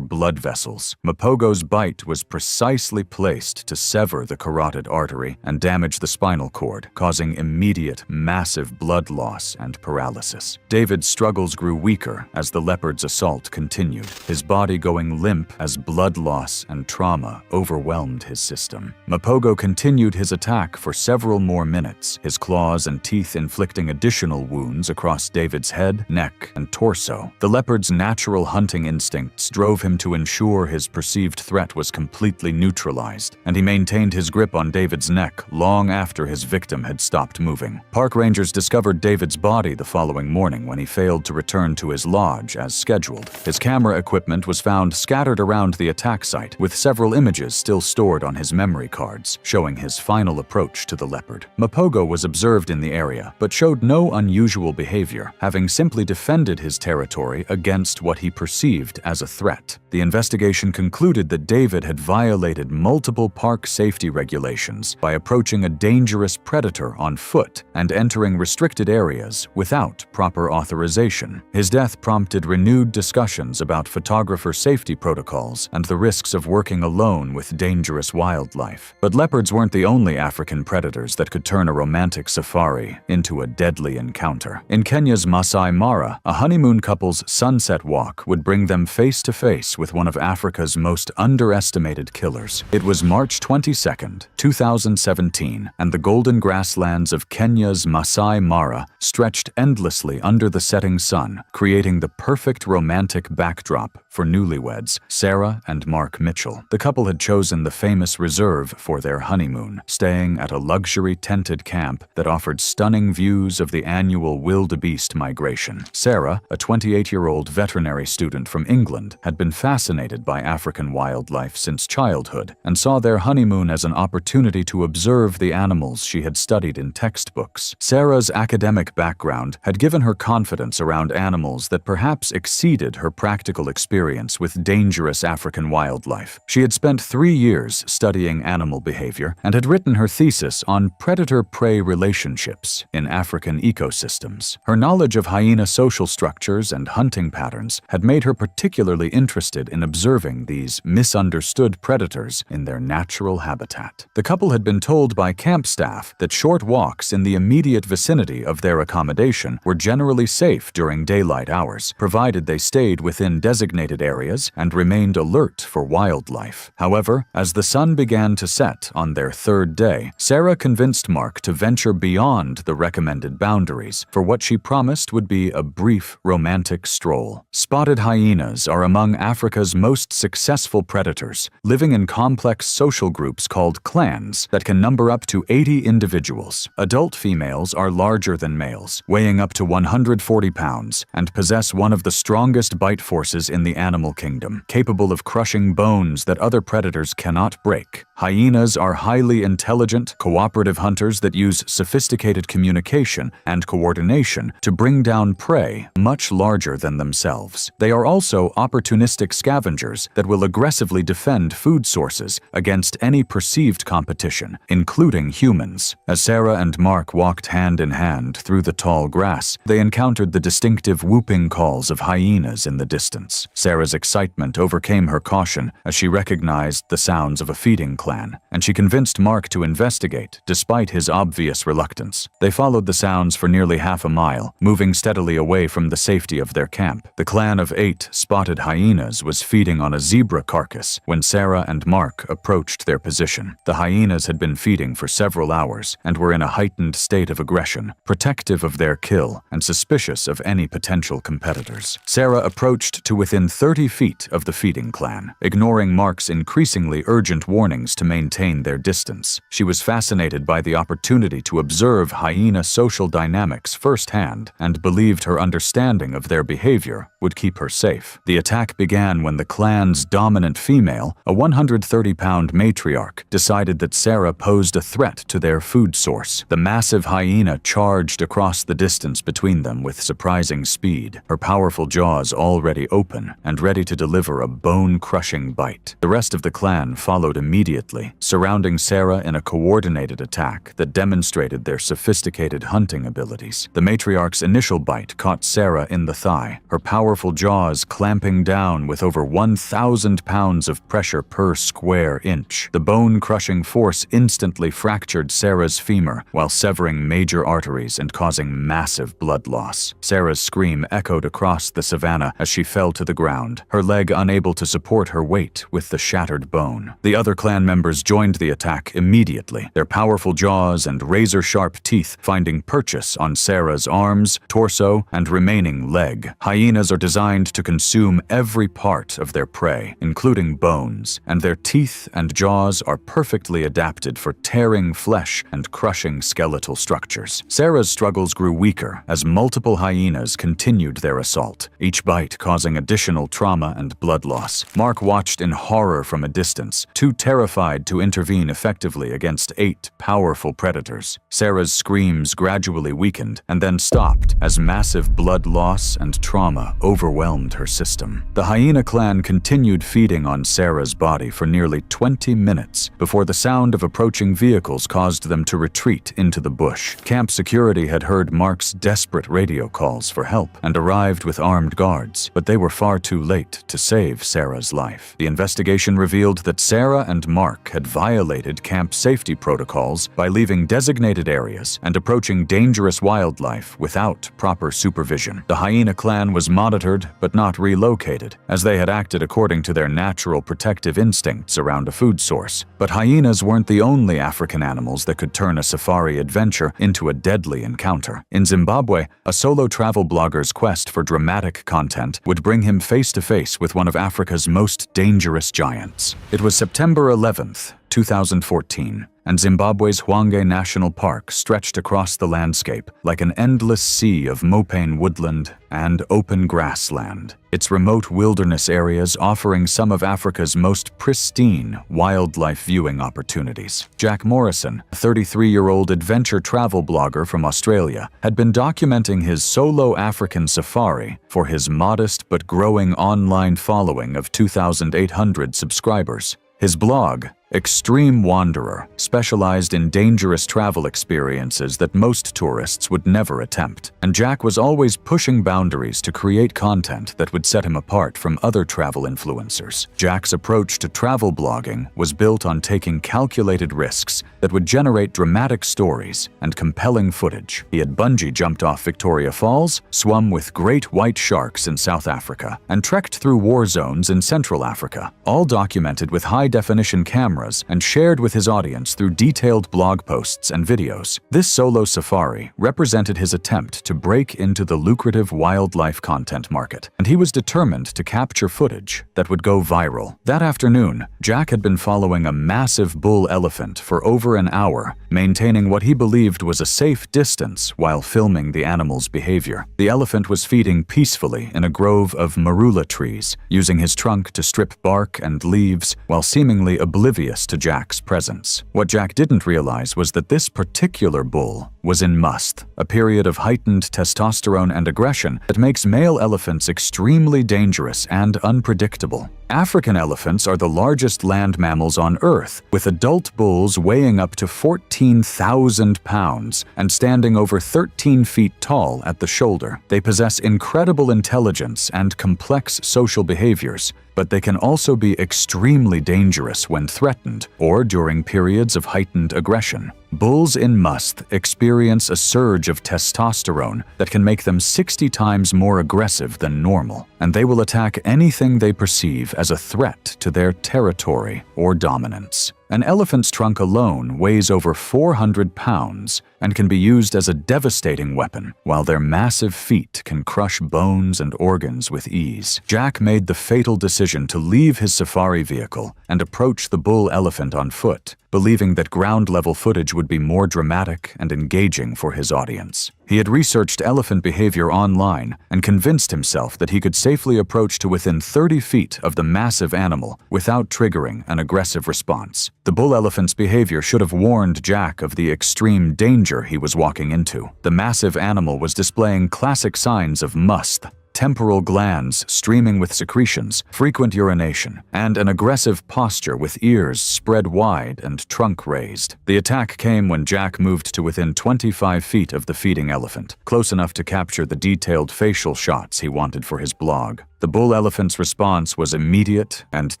S1: blood vessels. Mapogo's bite was precisely placed to sever the carotid artery and damage the spinal cord, causing immediate, massive blood loss and paralysis. David's struggles grew weaker as the leopard's assault continued, his body going limp as blood loss and trauma overwhelmed his system. Mapogo continued his attack for several more minutes, his claws and teeth inflicting additional wounds across David's head, neck, and torso. The leopard's natural hunting instincts drove him to ensure his perceived threat was completely neutralized, and he maintained his grip on David's neck long after his victim had stopped moving. Park rangers discovered David's body the following morning when he failed to return to his lodge as scheduled. His camera equipment was found scattered around the attack site, with several images still stored on his memory cards, showing his final approach to the leopard. Mapogo was observed in the area, but showed no unusual behavior, having simply defended his territory against what he perceived as a threat. The investigation concluded that David had violated multiple park safety regulations by approaching a dangerous predator on foot and entering restricted areas without proper authorization. His death prompted renewed discussions about photographer safety protocols and the risks of working alone with dangerous wildlife. But leopards weren't the only African predators that could turn a romantic safari into a deadly encounter. In Kenya's Masai Mara, a honeymoon couple's sunset walk would bring them face to face with one of Africa's most underestimated killers. It was March 22nd, 2017, and the golden grasslands of Kenya's Masai Mara stretched endlessly under the setting sun, creating the perfect romantic backdrop for newlyweds Sarah and Mark Mitchell. The couple had chosen the famous reserve for their honeymoon, staying at a luxury tented camp that offered stunning views of the annual wildebeest migration. Sarah, a 28-year-old veterinary student from England, had been fascinated by African wildlife since childhood and saw their honeymoon as an opportunity to observe the animals she had studied in textbooks. Sarah's academic background had given her confidence around animals that perhaps exceeded her practical experience with dangerous African wildlife. She had spent 3 years studying animal behavior and had written her thesis on predator-prey relationships in African ecosystems. Her knowledge of hyena social structures and hunting patterns had made her particularly interested in observing these misunderstood predators in their natural habitat. The couple had been told by camp staff that short walks in the immediate vicinity of their accommodation were generally safe during daylight hours, provided they stayed within designated areas and remained alert for wildlife. However, as the sun began to set on their third day, Sarah convinced Mark to venture beyond the recommended boundaries for what she promised would be a brief romantic stroll. Spotted hyenas are among Africa's most successful predators, living in complex social groups called clans that can number up to 80 individuals. Adult females are larger than males, weighing up to 140 pounds, and possess one of the strongest bite forces in the animal kingdom, capable of crushing bones that other predators cannot break. Hyenas are highly intelligent, cooperative hunters that use sophisticated communication and coordination to bring down prey much larger than themselves. They are also opportunistic scavengers that will aggressively defend food sources against any perceived competition, including humans. As Sarah and Mark walked hand in hand through the tall grass, they encountered the distinctive whooping calls of hyenas in the distance. Sarah's excitement overcame her caution as she recognized the sounds of a feeding clan, and she convinced Mark to investigate, despite his obvious reluctance. They followed the sounds for nearly half a mile, moving steadily away from the safety of their camp. The clan of 8 spotted hyenas was feeding on a zebra carcass when Sarah and Mark approached their position. The hyenas had been feeding for several hours and were in a heightened state of aggression, protective of their kill and suspicious of any potential competitors. Sarah approached to within 30 feet of the feeding clan, ignoring Mark's increasingly urgent warnings to maintain their distance. She was fascinated by the opportunity to observe hyena social dynamics firsthand and believed her understanding of their behavior behavior would keep her safe. The attack began when the clan's dominant female, a 130-pound matriarch, decided that Sarah posed a threat to their food source. The massive hyena charged across the distance between them with surprising speed, her powerful jaws already open and ready to deliver a bone-crushing bite. The rest of the clan followed immediately, surrounding Sarah in a coordinated attack that demonstrated their sophisticated hunting abilities. The matriarch's initial bite caught Sarah in the thigh, her powerful jaws clamping down with over 1,000 pounds of pressure per square inch. The bone-crushing force instantly fractured Sarah's femur while severing major arteries and causing massive blood loss. Sarah's scream echoed across the savannah as she fell to the ground, her leg unable to support her weight with the shattered bone. The other clan members joined the attack immediately, their powerful jaws and razor-sharp teeth finding purchase on Sarah's arms, torso, and remaining leg. Hyenas are designed to consume every part of their prey, including bones, and their teeth and jaws are perfectly adapted for tearing flesh and crushing skeletal structures. Sarah's struggles grew weaker as multiple hyenas continued their assault, each bite causing additional trauma and blood loss. Mark watched in horror from a distance, too terrified to intervene effectively against 8 powerful predators. Sarah's screams gradually weakened and then stopped as massive blood loss and trauma overwhelmed her system. The hyena clan continued feeding on Sarah's body for nearly 20 minutes before the sound of approaching vehicles caused them to retreat into the bush. Camp security had heard Mark's desperate radio calls for help and arrived with armed guards, but they were far too late to save Sarah's life. The investigation revealed that Sarah and Mark had violated camp safety protocols by leaving designated areas and approaching dangerous wildlife without proper supervision. The hyena clan was monitored but not relocated, as they had acted according to their natural protective instincts around a food source. But hyenas weren't the only African animals that could turn a safari adventure into a deadly encounter. In Zimbabwe, a solo travel blogger's quest for dramatic content would bring him face to face with one of Africa's most dangerous giants. It was September 11th, 2014, and Zimbabwe's Hwange National Park stretched across the landscape like an endless sea of mopane woodland and open grassland, its remote wilderness areas offering some of Africa's most pristine wildlife viewing opportunities. Jack Morrison, a 33-year-old adventure travel blogger from Australia, had been documenting his solo African safari for his modest but growing online following of 2,800 subscribers. His blog, Extreme Wanderer, specialized in dangerous travel experiences that most tourists would never attempt, and Jack was always pushing boundaries to create content that would set him apart from other travel influencers. Jack's approach to travel blogging was built on taking calculated risks that would generate dramatic stories and compelling footage. He had bungee jumped off Victoria Falls, swum with great white sharks in South Africa, and trekked through war zones in Central Africa, all documented with high-definition cameras and shared with his audience through detailed blog posts and videos. This solo safari represented his attempt to break into the lucrative wildlife content market, and he was determined to capture footage that would go viral. That afternoon, Jack had been following a massive bull elephant for over an hour, maintaining what he believed was a safe distance while filming the animal's behavior. The elephant was feeding peacefully in a grove of marula trees, using his trunk to strip bark and leaves while seemingly oblivious to Jack's presence. What Jack didn't realize was that this particular bull was in must, a period of heightened testosterone and aggression that makes male elephants extremely dangerous and unpredictable. African elephants are the largest land mammals on Earth, with adult bulls weighing up to 14,000 pounds and standing over 13 feet tall at the shoulder. They possess incredible intelligence and complex social behaviors, but they can also be extremely dangerous when threatened or during periods of heightened aggression. Bulls in must experience a surge of testosterone that can make them 60 times more aggressive than normal, and they will attack anything they perceive as a threat to their territory or dominance. An elephant's trunk alone weighs over 400 pounds and can be used as a devastating weapon, while their massive feet can crush bones and organs with ease. Jack made the fatal decision to leave his safari vehicle and approach the bull elephant on foot, believing that ground-level footage would be more dramatic and engaging for his audience. He had researched elephant behavior online and convinced himself that he could safely approach to within 30 feet of the massive animal without triggering an aggressive response. The bull elephant's behavior should have warned Jack of the extreme danger he was walking into. The massive animal was displaying classic signs of must, temporal glands streaming with secretions, frequent urination, and an aggressive posture with ears spread wide and trunk raised. The attack came when Jack moved to within 25 feet of the feeding elephant, close enough to capture the detailed facial shots he wanted for his blog. The bull elephant's response was immediate and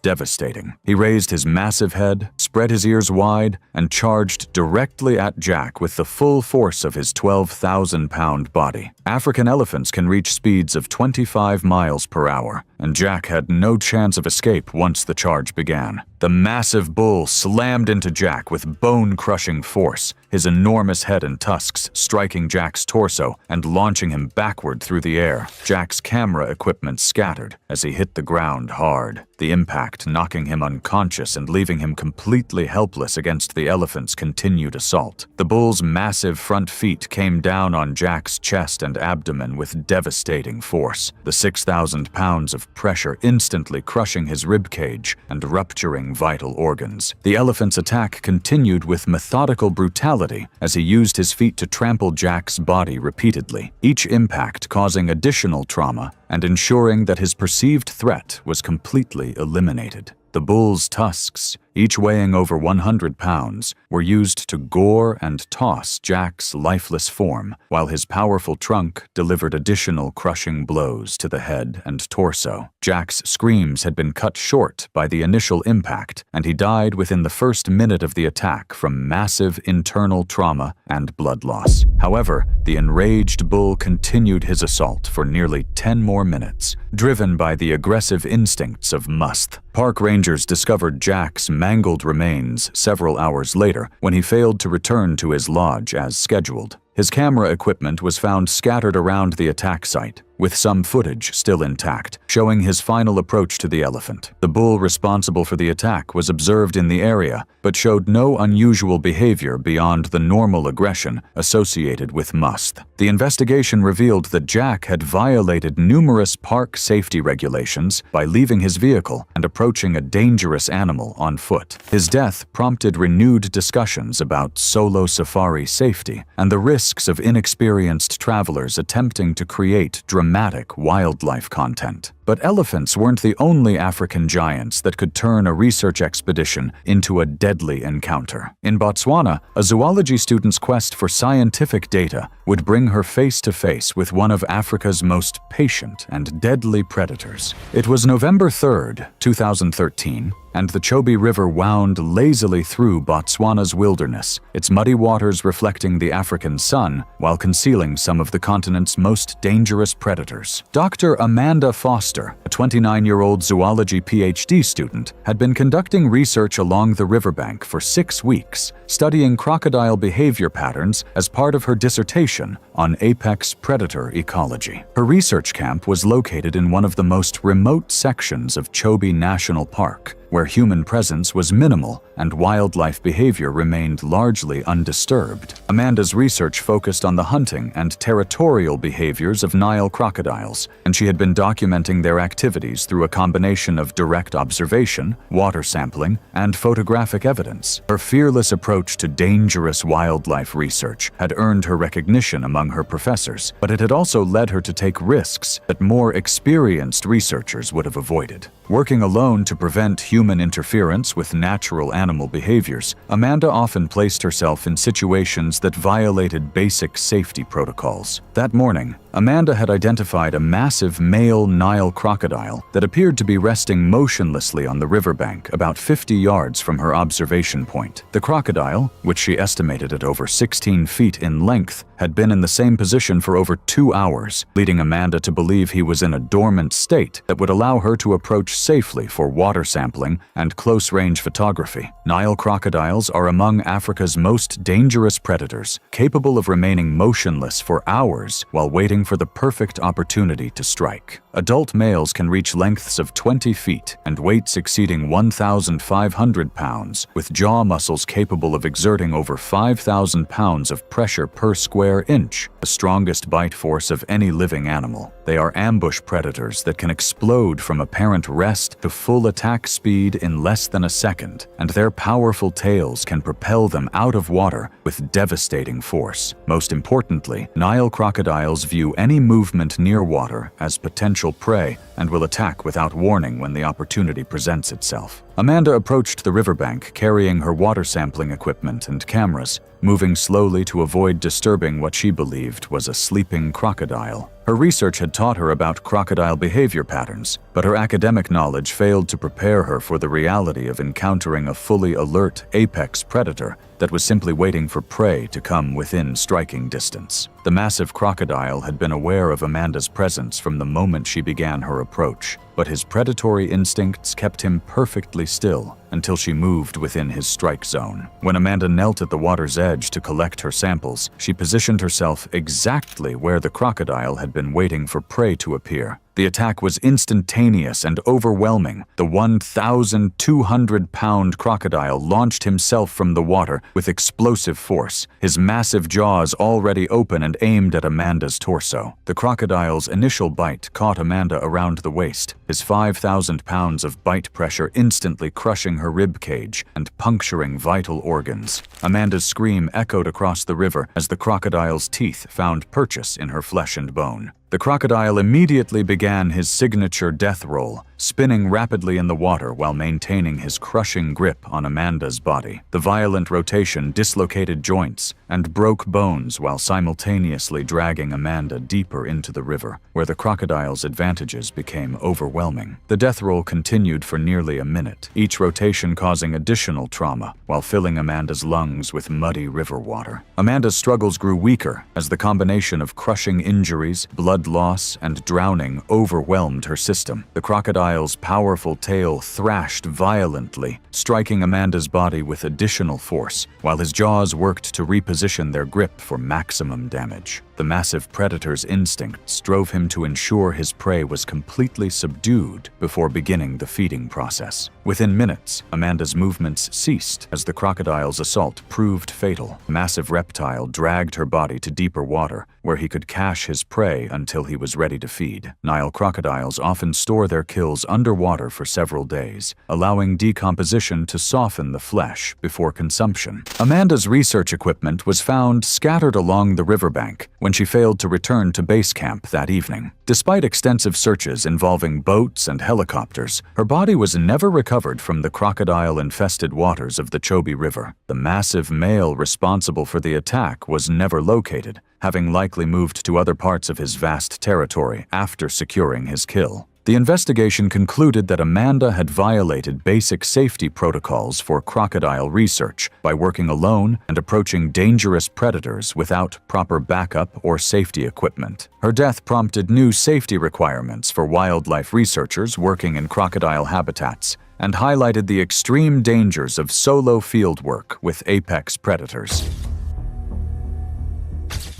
S1: devastating. He raised his massive head, spread his ears wide, and charged directly at Jack with the full force of his 12,000-pound body. African elephants can reach speeds of 25 miles per hour, and Jack had no chance of escape once the charge began. The massive bull slammed into Jack with bone-crushing force, his enormous head and tusks striking Jack's torso and launching him backward through the air. Jack's camera equipment scattered as he hit the ground hard, the impact knocking him unconscious and leaving him completely helpless against the elephant's continued assault. The bull's massive front feet came down on Jack's chest and abdomen with devastating force, the 6,000 pounds of pressure instantly crushing his ribcage and rupturing vital organs. The elephant's attack continued with methodical brutality as he used his feet to trample Jack's body repeatedly, each impact causing additional trauma and ensuring that his perceived threat was completely eliminated. The bull's tusks, each weighing over 100 pounds, were used to gore and toss Jack's lifeless form, while his powerful trunk delivered additional crushing blows to the head and torso. Jack's screams had been cut short by the initial impact, and he died within the first minute of the attack from massive internal trauma and blood loss. However, the enraged bull continued his assault for nearly 10 more minutes, driven by the aggressive instincts of must. Park rangers discovered Jack's mangled remains several hours later when he failed to return to his lodge as scheduled. His camera equipment was found scattered around the attack site, with some footage still intact, showing his final approach to the elephant. The bull responsible for the attack was observed in the area, but showed no unusual behavior beyond the normal aggression associated with must. The investigation revealed that Jack had violated numerous park safety regulations by leaving his vehicle and approaching a dangerous animal on foot. His death prompted renewed discussions about solo safari safety and the risks of inexperienced travelers attempting to create dramatic wildlife content. But elephants weren't the only African giants that could turn a research expedition into a deadly encounter. In Botswana, a zoology student's quest for scientific data would bring her face to face with one of Africa's most patient and deadly predators. It was November 3rd, 2013, and the Chobe River wound lazily through Botswana's wilderness, its muddy waters reflecting the African sun while concealing some of the continent's most dangerous predators. Dr. Amanda Foster, a 29-year-old zoology PhD student, had been conducting research along the riverbank for 6 weeks, studying crocodile behavior patterns as part of her dissertation on apex predator ecology. Her research camp was located in one of the most remote sections of Chobe National Park, where human presence was minimal and wildlife behavior remained largely undisturbed. Amanda's research focused on the hunting and territorial behaviors of Nile crocodiles, and she had been documenting their activities through a combination of direct observation, water sampling, and photographic evidence. Her fearless approach to dangerous wildlife research had earned her recognition among her professors, but it had also led her to take risks that more experienced researchers would have avoided. Working alone to prevent human interference with natural animal behaviors, Amanda often placed herself in situations that violated basic safety protocols. That morning, Amanda had identified a massive male Nile crocodile that appeared to be resting motionlessly on the riverbank about 50 yards from her observation point. The crocodile, which she estimated at over 16 feet in length, had been in the same position for over 2 hours, leading Amanda to believe he was in a dormant state that would allow her to approach safely for water sampling and close-range photography. Nile crocodiles are among Africa's most dangerous predators, capable of remaining motionless for hours while waiting for the perfect opportunity to strike. Adult males can reach lengths of 20 feet and weights exceeding 1,500 pounds, with jaw muscles capable of exerting over 5,000 pounds of pressure per square inch, the strongest bite force of any living animal. They are ambush predators that can explode from apparent rest to full attack speed in less than a second, and their powerful tails can propel them out of water with devastating force. Most importantly, Nile crocodiles view any movement near water as potential prey and will attack without warning when the opportunity presents itself. Amanda approached the riverbank carrying her water sampling equipment and cameras, moving slowly to avoid disturbing what she believed was a sleeping crocodile. Her research had taught her about crocodile behavior patterns, but her academic knowledge failed to prepare her for the reality of encountering a fully alert apex predator that was simply waiting for prey to come within striking distance. The massive crocodile had been aware of Amanda's presence from the moment she began her approach, but his predatory instincts kept him perfectly still until she moved within his strike zone. When Amanda knelt at the water's edge to collect her samples, she positioned herself exactly where the crocodile had been waiting for prey to appear. The attack was instantaneous and overwhelming. The 1,200-pound crocodile launched himself from the water with explosive force, his massive jaws already open and aimed at Amanda's torso. The crocodile's initial bite caught Amanda around the waist, his 5,000 pounds of bite pressure instantly crushing her rib cage and puncturing vital organs. Amanda's scream echoed across the river as the crocodile's teeth found purchase in her flesh and bone. The crocodile immediately began his signature death roll, spinning rapidly in the water while maintaining his crushing grip on Amanda's body. The violent rotation dislocated joints and broke bones while simultaneously dragging Amanda deeper into the river, where the crocodile's advantages became overwhelming. The death roll continued for nearly a minute, each rotation causing additional trauma while filling Amanda's lungs with muddy river water. Amanda's struggles grew weaker as the combination of crushing injuries, blood loss, and drowning overwhelmed her system. The crocodile's powerful tail thrashed violently, striking Amanda's body with additional force, while his jaws worked to reposition their grip for maximum damage. The massive predator's instincts drove him to ensure his prey was completely subdued before beginning the feeding process. Within minutes, Amanda's movements ceased as the crocodile's assault proved fatal. The massive reptile dragged her body to deeper water, where he could cache his prey until he was ready to feed. Nile crocodiles often store their kills underwater for several days, allowing decomposition to soften the flesh before consumption. Amanda's research equipment was found scattered along the riverbank when she failed to return to base camp that evening. Despite extensive searches involving boats and helicopters, her body was never recovered from the crocodile-infested waters of the Chobe River. The massive male responsible for the attack was never located, having likely moved to other parts of his vast territory after securing his kill. The investigation concluded that Amanda had violated basic safety protocols for crocodile research by working alone and approaching dangerous predators without proper backup or safety equipment. Her death prompted new safety requirements for wildlife researchers working in crocodile habitats and highlighted the extreme dangers of solo fieldwork with apex predators.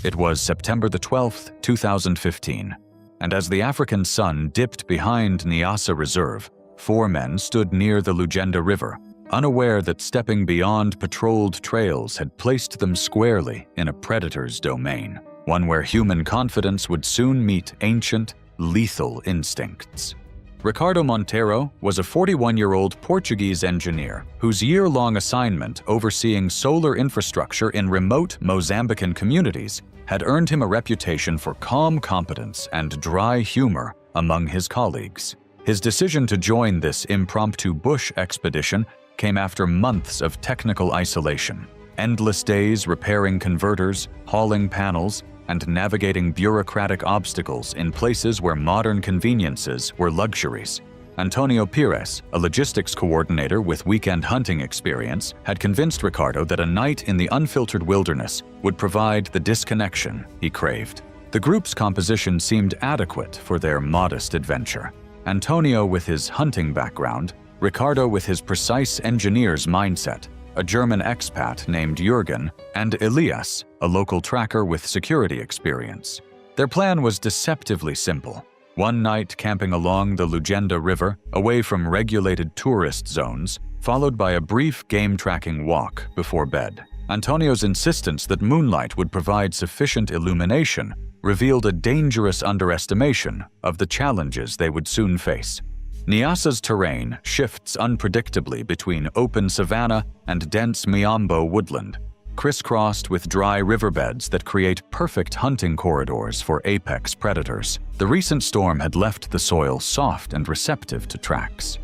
S1: It was September the 12th, 2015. And as the African sun dipped behind Niassa Reserve, 4 men stood near the Lugenda River, unaware that stepping beyond patrolled trails had placed them squarely in a predator's domain, one where human confidence would soon meet ancient, lethal instincts. Ricardo Monteiro was a 41-year-old Portuguese engineer whose year-long assignment overseeing solar infrastructure in remote Mozambican communities had earned him a reputation for calm competence and dry humor among his colleagues. His decision to join this impromptu bush expedition came after months of technical isolation, endless days repairing converters, hauling panels, and navigating bureaucratic obstacles in places where modern conveniences were luxuries. Antonio Pires, a logistics coordinator with weekend hunting experience, had convinced Ricardo that a night in the unfiltered wilderness would provide the disconnection he craved. The group's composition seemed adequate for their modest adventure. Antonio with his hunting background, Ricardo with his precise engineer's mindset, a German expat named Jürgen, and Elias, a local tracker with security experience. Their plan was deceptively simple. One night camping along the Lugenda River, away from regulated tourist zones, followed by a brief game-tracking walk before bed. Antonio's insistence that moonlight would provide sufficient illumination revealed a dangerous underestimation of the challenges they would soon face. Nyasa's terrain shifts unpredictably between open savanna and dense miombo woodland, crisscrossed with dry riverbeds that create perfect hunting corridors for apex predators. The recent storm had left the soil soft and receptive to tracks.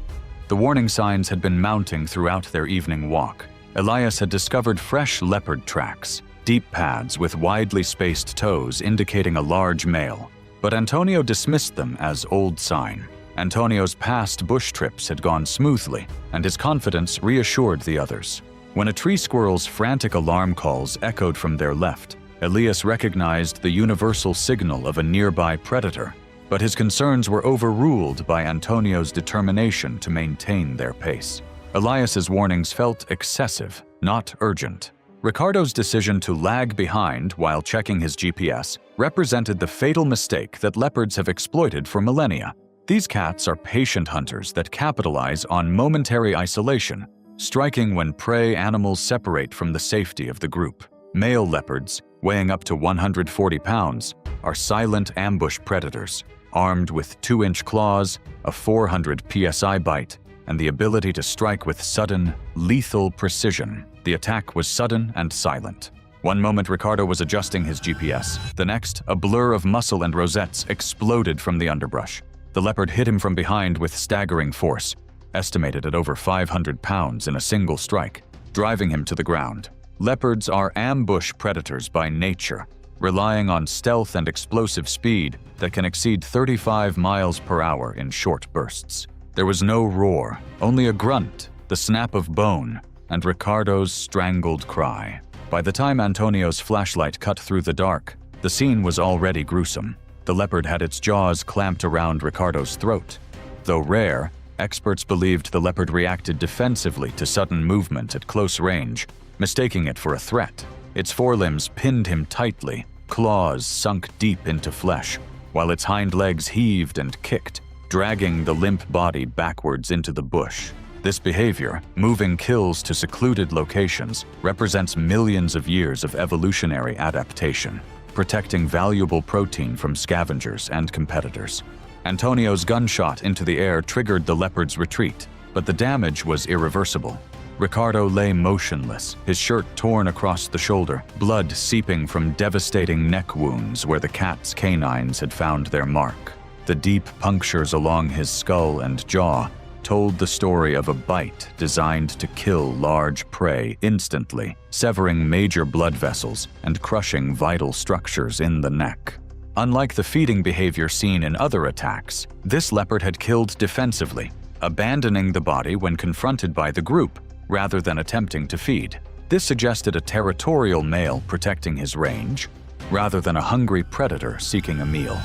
S1: The warning signs had been mounting throughout their evening walk. Elias had discovered fresh leopard tracks, deep paths with widely spaced toes indicating a large male, but Antonio dismissed them as old sign. Antonio's past bush trips had gone smoothly, and his confidence reassured the others. When a tree squirrel's frantic alarm calls echoed from their left, Elias recognized the universal signal of a nearby predator, but his concerns were overruled by Antonio's determination to maintain their pace. Elias's warnings felt excessive, not urgent. Ricardo's decision to lag behind while checking his GPS represented the fatal mistake that leopards have exploited for millennia. These cats are patient hunters that capitalize on momentary isolation, striking when prey animals separate from the safety of the group. Male leopards, weighing up to 140 pounds, are silent ambush predators, armed with 2-inch claws, a 400 psi bite, and the ability to strike with sudden, lethal precision. The attack was sudden and silent. One moment Ricardo was adjusting his GPS. The next, a blur of muscle and rosettes exploded from the underbrush. The leopard hit him from behind with staggering force, estimated at over 500 pounds in a single strike, driving him to the ground. Leopards are ambush predators by nature, relying on stealth and explosive speed that can exceed 35 miles per hour in short bursts. There was no roar, only a grunt, the snap of bone, and Ricardo's strangled cry. By the time Antonio's flashlight cut through the dark, the scene was already gruesome. The leopard had its jaws clamped around Ricardo's throat. Though rare, experts believed the leopard reacted defensively to sudden movement at close range, mistaking it for a threat. Its forelimbs pinned him tightly, claws sunk deep into flesh, while its hind legs heaved and kicked, dragging the limp body backwards into the bush. This behavior, moving kills to secluded locations, represents millions of years of evolutionary adaptation, protecting valuable protein from scavengers and competitors. Antonio's gunshot into the air triggered the leopard's retreat, but the damage was irreversible. Ricardo lay motionless, his shirt torn across the shoulder, blood seeping from devastating neck wounds where the cat's canines had found their mark. The deep punctures along his skull and jaw told the story of a bite designed to kill large prey instantly, severing major blood vessels and crushing vital structures in the neck. Unlike the feeding behavior seen in other attacks, this leopard had killed defensively, abandoning the body when confronted by the group rather than attempting to feed. This suggested a territorial male protecting his range, rather than a hungry predator seeking a meal.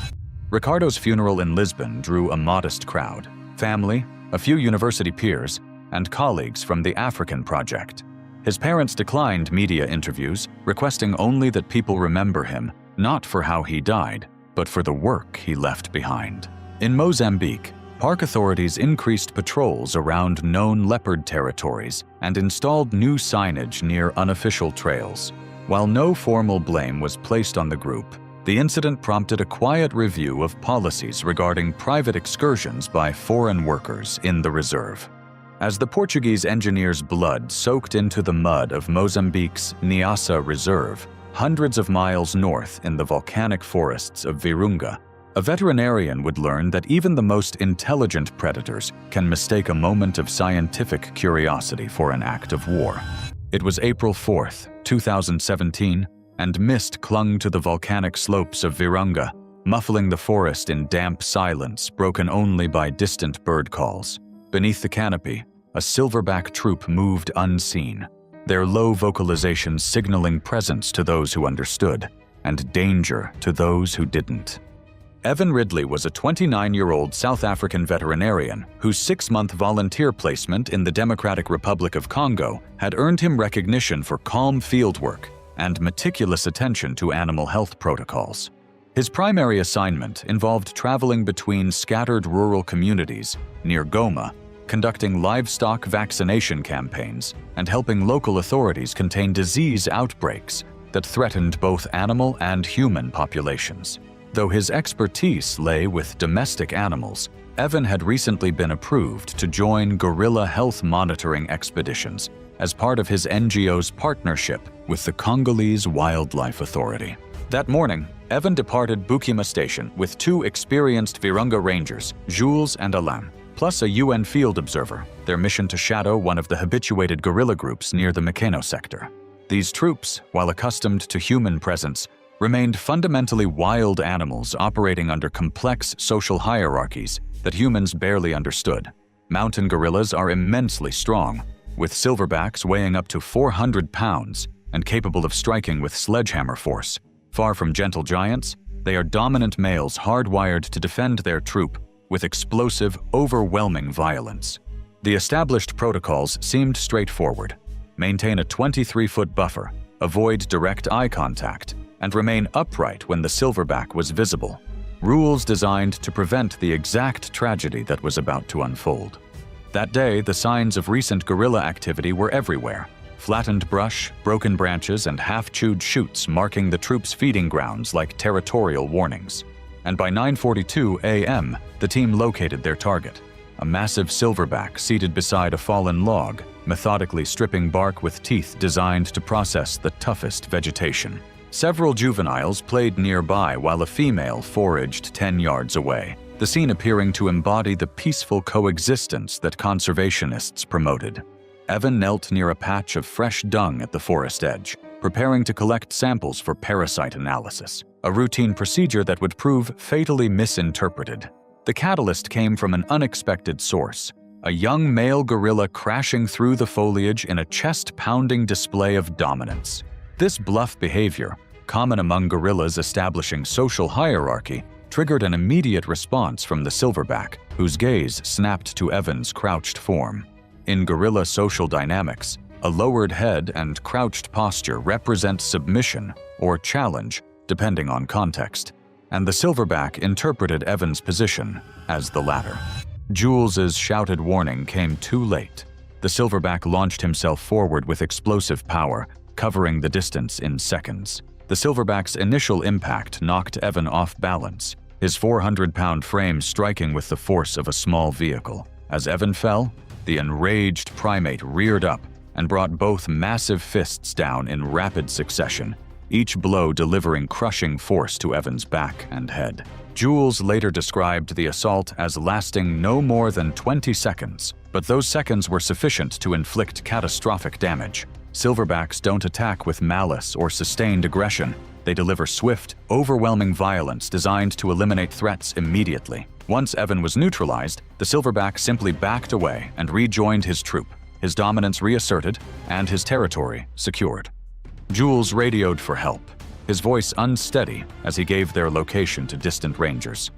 S1: Ricardo's funeral in Lisbon drew a modest crowd: family, a few university peers, and colleagues from the African Project. His parents declined media interviews, requesting only that people remember him, not for how he died, but for the work he left behind. In Mozambique, park authorities increased patrols around known leopard territories and installed new signage near unofficial trails. While no formal blame was placed on the group, the incident prompted a quiet review of policies regarding private excursions by foreign workers in the reserve. As the Portuguese engineer's blood soaked into the mud of Mozambique's Nyasa Reserve, hundreds of miles north in the volcanic forests of Virunga, a veterinarian would learn that even the most intelligent predators can mistake a moment of scientific curiosity for an act of war. It was April 4th, 2017, and mist clung to the volcanic slopes of Virunga, muffling the forest in damp silence broken only by distant bird calls. Beneath the canopy, a silverback troop moved unseen, their low vocalizations signaling presence to those who understood, and danger to those who didn't. Evan Ridley was a 29-year-old South African veterinarian whose 6-month volunteer placement in the Democratic Republic of Congo had earned him recognition for calm fieldwork and meticulous attention to animal health protocols. His primary assignment involved traveling between scattered rural communities near Goma, conducting livestock vaccination campaigns, and helping local authorities contain disease outbreaks that threatened both animal and human populations. Though his expertise lay with domestic animals, Evan had recently been approved to join guerrilla health monitoring expeditions as part of his NGO's partnership with the Congolese Wildlife Authority. That morning, Evan departed Bukima Station with 2 experienced Virunga Rangers, Jules and Alain, plus a UN field observer, their mission to shadow one of the habituated guerrilla groups near the Mikeno sector. These troops, while accustomed to human presence, remained fundamentally wild animals operating under complex social hierarchies that humans barely understood. Mountain gorillas are immensely strong, with silverbacks weighing up to 400 pounds and capable of striking with sledgehammer force. Far from gentle giants, they are dominant males hardwired to defend their troop with explosive, overwhelming violence. The established protocols seemed straightforward. Maintain a 23-foot buffer, avoid direct eye contact, and remain upright when the silverback was visible. Rules designed to prevent the exact tragedy that was about to unfold. That day, the signs of recent guerrilla activity were everywhere. Flattened brush, broken branches, and half-chewed shoots marking the troops' feeding grounds like territorial warnings. And by 9:42 a.m., the team located their target, a massive silverback seated beside a fallen log, methodically stripping bark with teeth designed to process the toughest vegetation. Several juveniles played nearby while a female foraged 10 yards away, the scene appearing to embody the peaceful coexistence that conservationists promoted. Evan knelt near a patch of fresh dung at the forest edge, preparing to collect samples for parasite analysis, a routine procedure that would prove fatally misinterpreted. The catalyst came from an unexpected source, a young male gorilla crashing through the foliage in a chest-pounding display of dominance. This bluff behavior, common among gorillas establishing social hierarchy, triggered an immediate response from the silverback, whose gaze snapped to Evan's crouched form. In gorilla social dynamics, a lowered head and crouched posture represent submission or challenge, depending on context, and the silverback interpreted Evan's position as the latter. Jules's shouted warning came too late. The silverback launched himself forward with explosive power, covering the distance in seconds. The silverback's initial impact knocked Evan off balance, his 400-pound frame striking with the force of a small vehicle. As Evan fell, the enraged primate reared up and brought both massive fists down in rapid succession, each blow delivering crushing force to Evan's back and head. Jules later described the assault as lasting no more than 20 seconds, but those seconds were sufficient to inflict catastrophic damage. Silverbacks don't attack with malice or sustained aggression. They deliver swift, overwhelming violence designed to eliminate threats immediately. Once Evan was neutralized, the silverback simply backed away and rejoined his troop, his dominance reasserted and his territory secured. Jules radioed for help, his voice unsteady as he gave their location to distant rangers.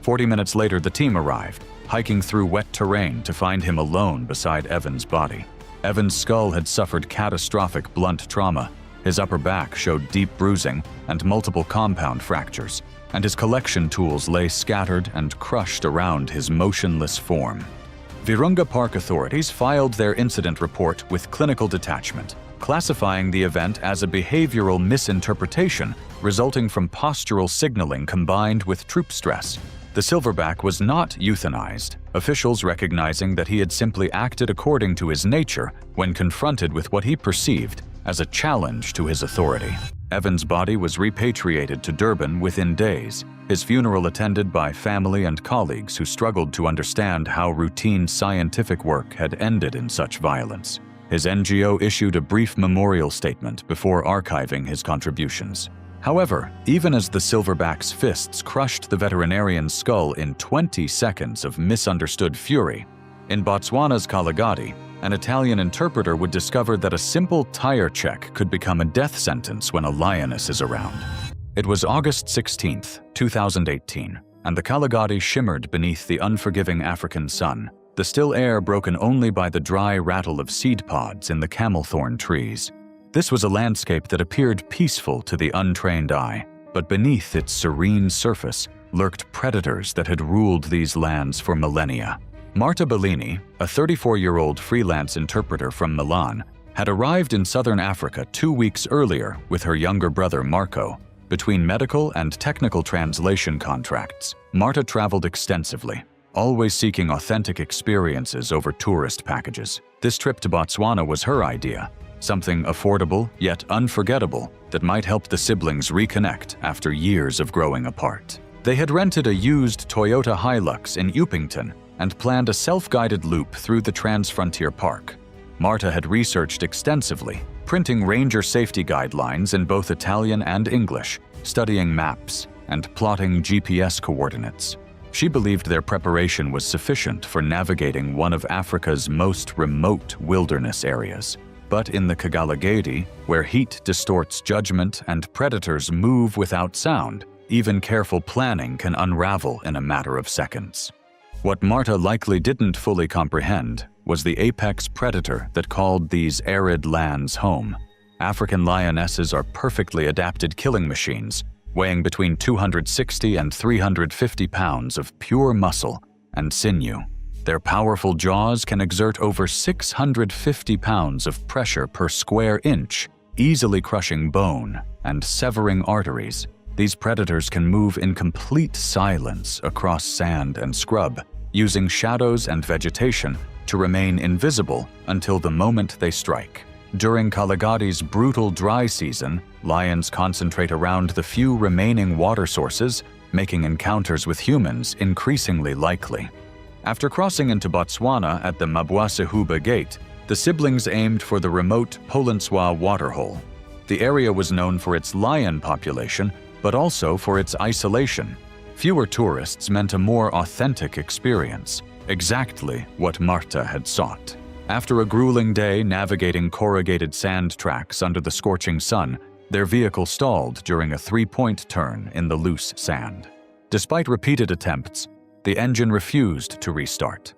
S1: 40 minutes later, the team arrived, hiking through wet terrain to find him alone beside Evan's body. Evan's skull had suffered catastrophic blunt trauma, his upper back showed deep bruising and multiple compound fractures, and his collection tools lay scattered and crushed around his motionless form. Virunga Park authorities filed their incident report with clinical detachment, classifying the event as a behavioral misinterpretation resulting from postural signaling combined with troop stress. The silverback was not euthanized, officials recognizing that he had simply acted according to his nature when confronted with what he perceived as a challenge to his authority. Evan's body was repatriated to Durban within days, his funeral attended by family and colleagues who struggled to understand how routine scientific work had ended in such violence. His NGO issued a brief memorial statement before archiving his contributions. However, even as the silverback's fists crushed the veterinarian's skull in 20 seconds of misunderstood fury, in Botswana's Kalagadi, an Italian interpreter would discover that a simple tire check could become a death sentence when a lioness is around. It was August 16, 2018, and the Kalagadi shimmered beneath the unforgiving African sun, the still air broken only by the dry rattle of seed pods in the camelthorn trees. This was a landscape that appeared peaceful to the untrained eye, But beneath its serene surface lurked predators that had ruled these lands for millennia. Marta Bellini, a 34-year-old freelance interpreter from Milan, had arrived in southern Africa 2 weeks earlier with her younger brother Marco. Between medical and technical translation contracts, Marta traveled extensively, always seeking authentic experiences over tourist packages. This trip to Botswana was her idea, something affordable yet unforgettable that might help the siblings reconnect after years of growing apart. They had rented a used Toyota Hilux in Upington and planned a self-guided loop through the Transfrontier Park. Marta had researched extensively, printing ranger safety guidelines in both Italian and English, studying maps, and plotting GPS coordinates. She believed their preparation was sufficient for navigating one of Africa's most remote wilderness areas. But in the Kagalagadi, where heat distorts judgment and predators move without sound, even careful planning can unravel in a matter of seconds. What Marta likely didn't fully comprehend was the apex predator that called these arid lands home. African lionesses are perfectly adapted killing machines, weighing between 260 and 350 pounds of pure muscle and sinew. Their powerful jaws can exert over 650 pounds of pressure per square inch, easily crushing bone and severing arteries. These predators can move in complete silence across sand and scrub, using shadows and vegetation to remain invisible until the moment they strike. During Kalagadi's brutal dry season, lions concentrate around the few remaining water sources, making encounters with humans increasingly likely. After crossing into Botswana at the Mabwasehuba Gate, the siblings aimed for the remote Polenswa waterhole. The area was known for its lion population, but also for its isolation. Fewer tourists meant a more authentic experience, exactly what Marta had sought. After a grueling day navigating corrugated sand tracks under the scorching sun, their vehicle stalled during a three-point turn in the loose sand. Despite repeated attempts, the engine refused to restart.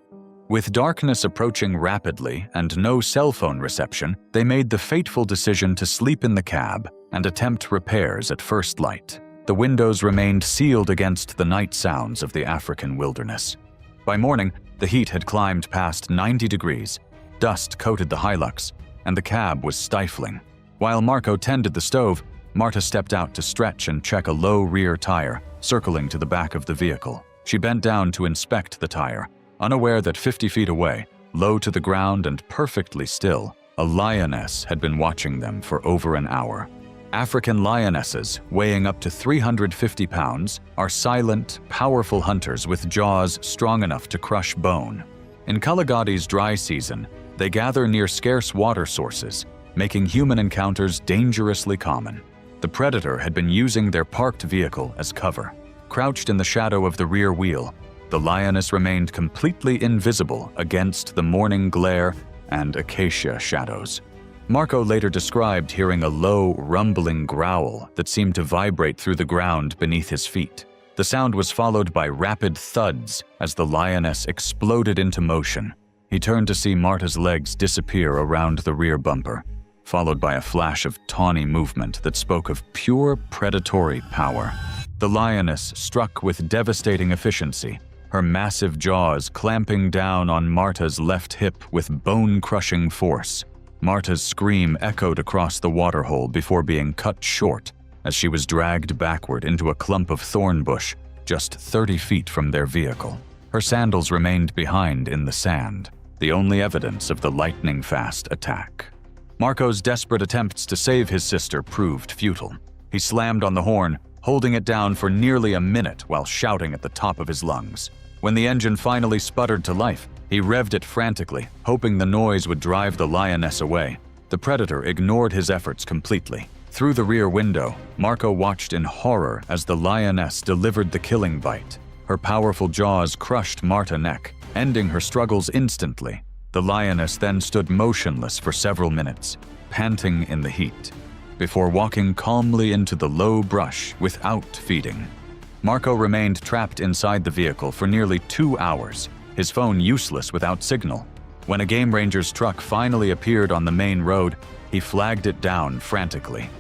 S1: With darkness approaching rapidly and no cell phone reception, they made the fateful decision to sleep in the cab and attempt repairs at first light. The windows remained sealed against the night sounds of the African wilderness. By morning, the heat had climbed past 90 degrees. Dust coated the Hilux, and the cab was stifling. While Marco tended the stove, Marta stepped out to stretch and check a low rear tire, circling to the back of the vehicle. She bent down to inspect the tire, unaware that 50 feet away, low to the ground and perfectly still, a lioness had been watching them for over an hour. African lionesses, weighing up to 350 pounds, are silent, powerful hunters with jaws strong enough to crush bone. In Kalagadi's dry season, they gather near scarce water sources, making human encounters dangerously common. The predator had been using their parked vehicle as cover. Crouched in the shadow of the rear wheel, the lioness remained completely invisible against the morning glare and acacia shadows. Marco later described hearing a low, rumbling growl that seemed to vibrate through the ground beneath his feet. The sound was followed by rapid thuds as the lioness exploded into motion. He turned to see Marta's legs disappear around the rear bumper, followed by a flash of tawny movement that spoke of pure predatory power. The lioness struck with devastating efficiency, her massive jaws clamping down on Marta's left hip with bone-crushing force. Marta's scream echoed across the waterhole before being cut short as she was dragged backward into a clump of thorn bush just 30 feet from their vehicle. Her sandals remained behind in the sand, the only evidence of the lightning-fast attack. Marco's desperate attempts to save his sister proved futile. He slammed on the horn, holding it down for nearly a minute while shouting at the top of his lungs. When the engine finally sputtered to life, he revved it frantically, hoping the noise would drive the lioness away. The predator ignored his efforts completely. Through the rear window, Marco watched in horror as the lioness delivered the killing bite. Her powerful jaws crushed Marta's neck, ending her struggles instantly. The lioness then stood motionless for several minutes, panting in the heat, before walking calmly into the low brush without feeding. Marco remained trapped inside the vehicle for nearly 2 hours, his phone useless without signal. When a game ranger's truck finally appeared on the main road, he flagged it down frantically.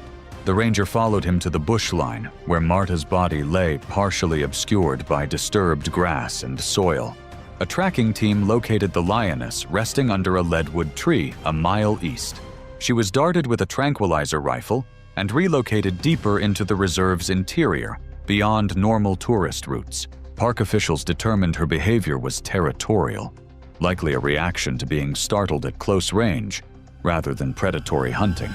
S1: The ranger followed him to the bush line, where Marta's body lay partially obscured by disturbed grass and soil. A tracking team located the lioness resting under a leadwood tree a mile east. She was darted with a tranquilizer rifle and relocated deeper into the reserve's interior, beyond normal tourist routes. Park officials determined her behavior was territorial, likely a reaction to being startled at close range rather than predatory hunting.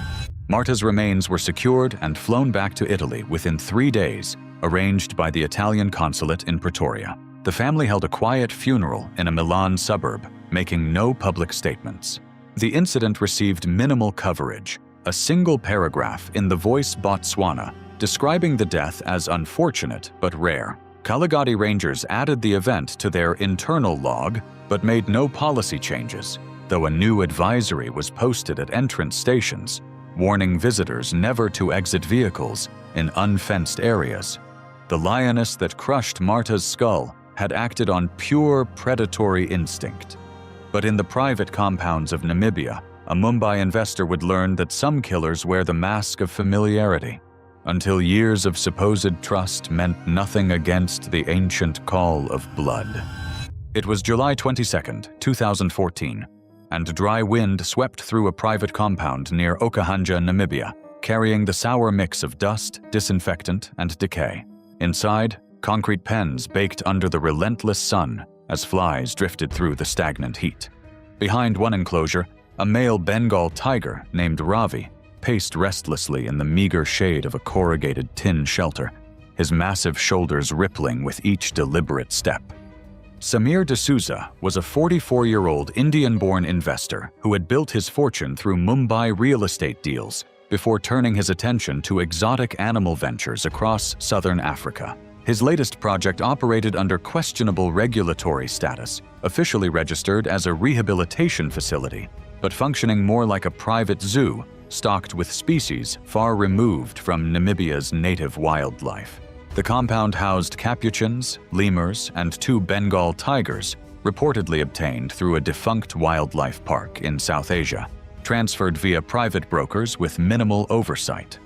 S1: Marta's remains were secured and flown back to Italy within 3 days, arranged by the Italian consulate in Pretoria. The family held a quiet funeral in a Milan suburb, making no public statements. The incident received minimal coverage, a single paragraph in The Voice Botswana describing the death as unfortunate but rare. Kaligati Rangers added the event to their internal log but made no policy changes, though a new advisory was posted at entrance stations, warning visitors never to exit vehicles in unfenced areas. The lioness that crushed Marta's skull had acted on pure predatory instinct. But in the private compounds of Namibia, a Mumbai investor would learn that some killers wear the mask of familiarity, until years of supposed trust meant nothing against the ancient call of blood. It was July 22, 2014, and a dry wind swept through a private compound near Okahanja, Namibia, carrying the sour mix of dust, disinfectant, and decay. Inside, concrete pens baked under the relentless sun as flies drifted through the stagnant heat. Behind one enclosure, a male Bengal tiger named Ravi paced restlessly in the meager shade of a corrugated tin shelter, his massive shoulders rippling with each deliberate step. Samir D'Souza was a 44-year-old Indian-born investor who had built his fortune through Mumbai real estate deals before turning his attention to exotic animal ventures across southern Africa. His latest project operated under questionable regulatory status, officially registered as a rehabilitation facility, but functioning more like a private zoo stocked with species far removed from Namibia's native wildlife. The compound housed capuchins, lemurs, and 2 Bengal tigers, reportedly obtained through a defunct wildlife park in South Asia, transferred via private brokers with minimal oversight.